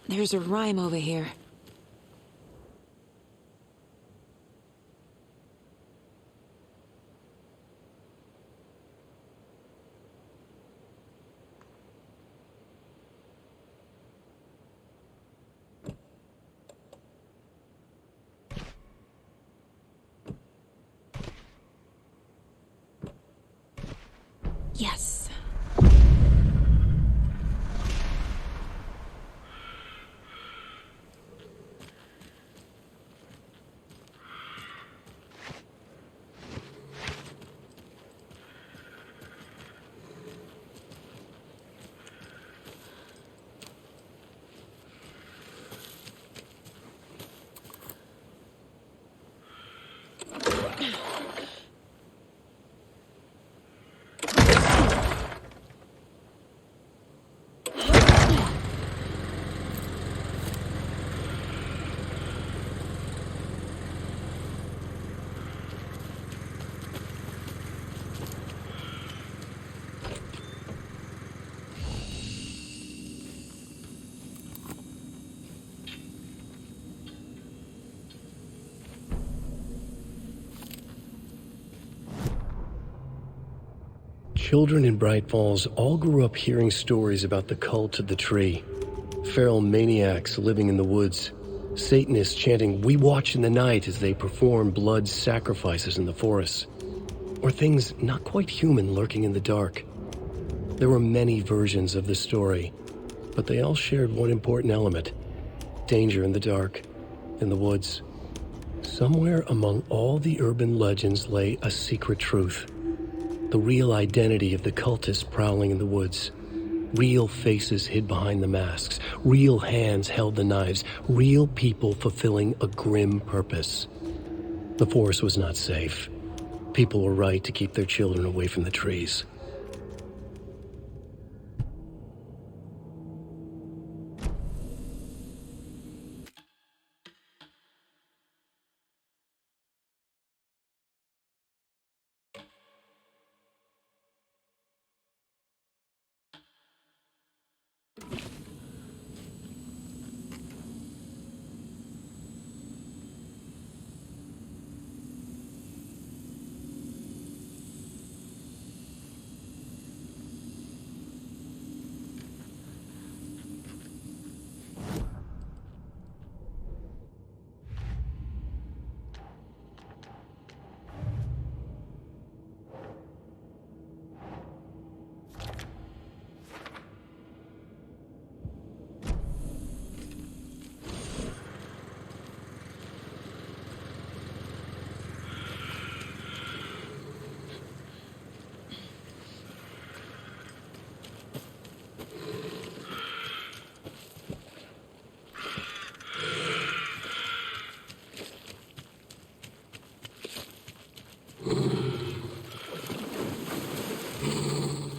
There's a rhyme over here. Yes. Children in Bright Falls all grew up hearing stories about the cult of the tree. Feral maniacs living in the woods. Satanists chanting, "We watch in the night," as they perform blood sacrifices in the forests. Or things not quite human lurking in the dark. There were many versions of the story, but they all shared one important element: danger in the dark, in the woods. Somewhere among all the urban legends lay a secret truth. The real identity of the cultists prowling in the woods. Real faces hid behind the masks. Real hands held the knives. Real people fulfilling a grim purpose. The forest was not safe. People were right to keep their children away from the trees.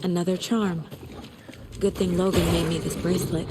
Another charm. Good thing Logan made me this bracelet.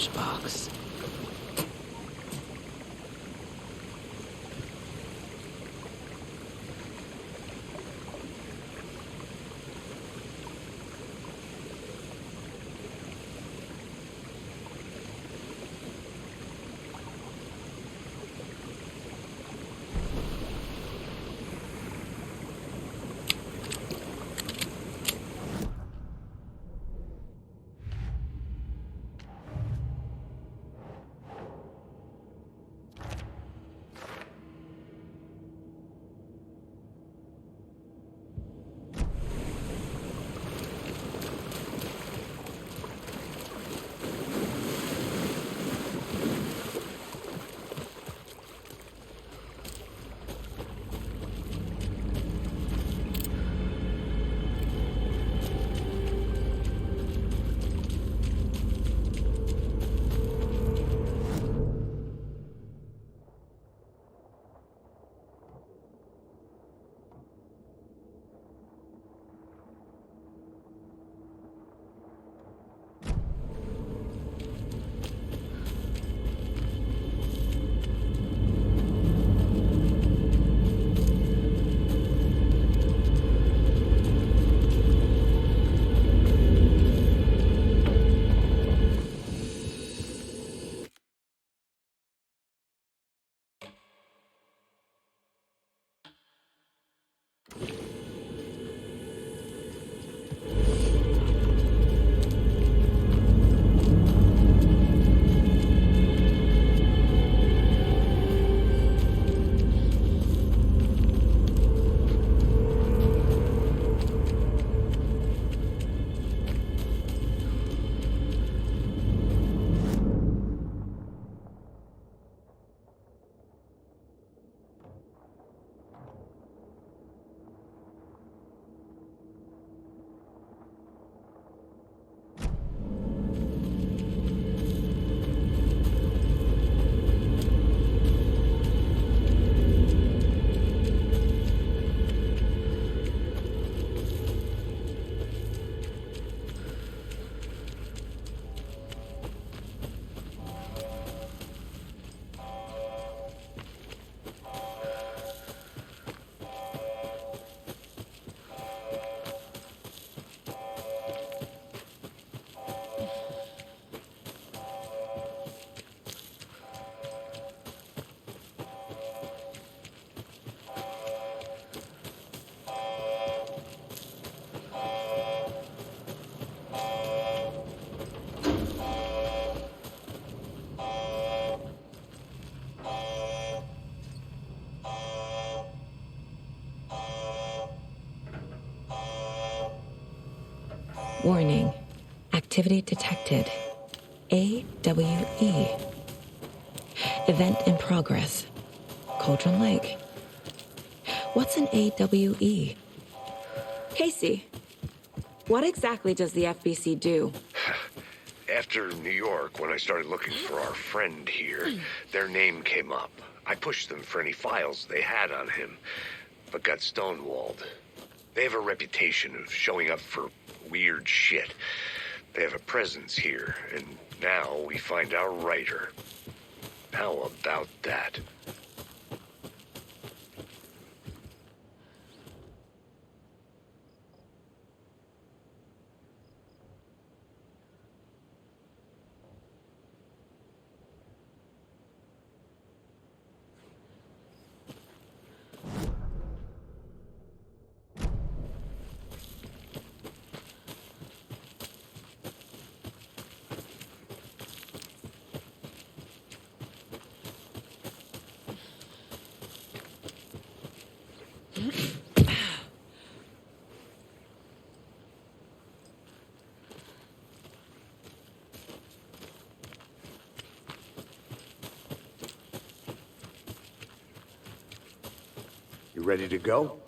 lunchbox. Warning. Activity detected. AWE. Event in progress. Cauldron Lake. What's an AWE? Casey, what exactly does the FBC do? After New York, when I started looking for our friend here, their name came up. I pushed them for any files they had on him, but got stonewalled. They have a reputation of showing up for weird shit. They have a presence here, and now we find our writer. How about that? You ready to go?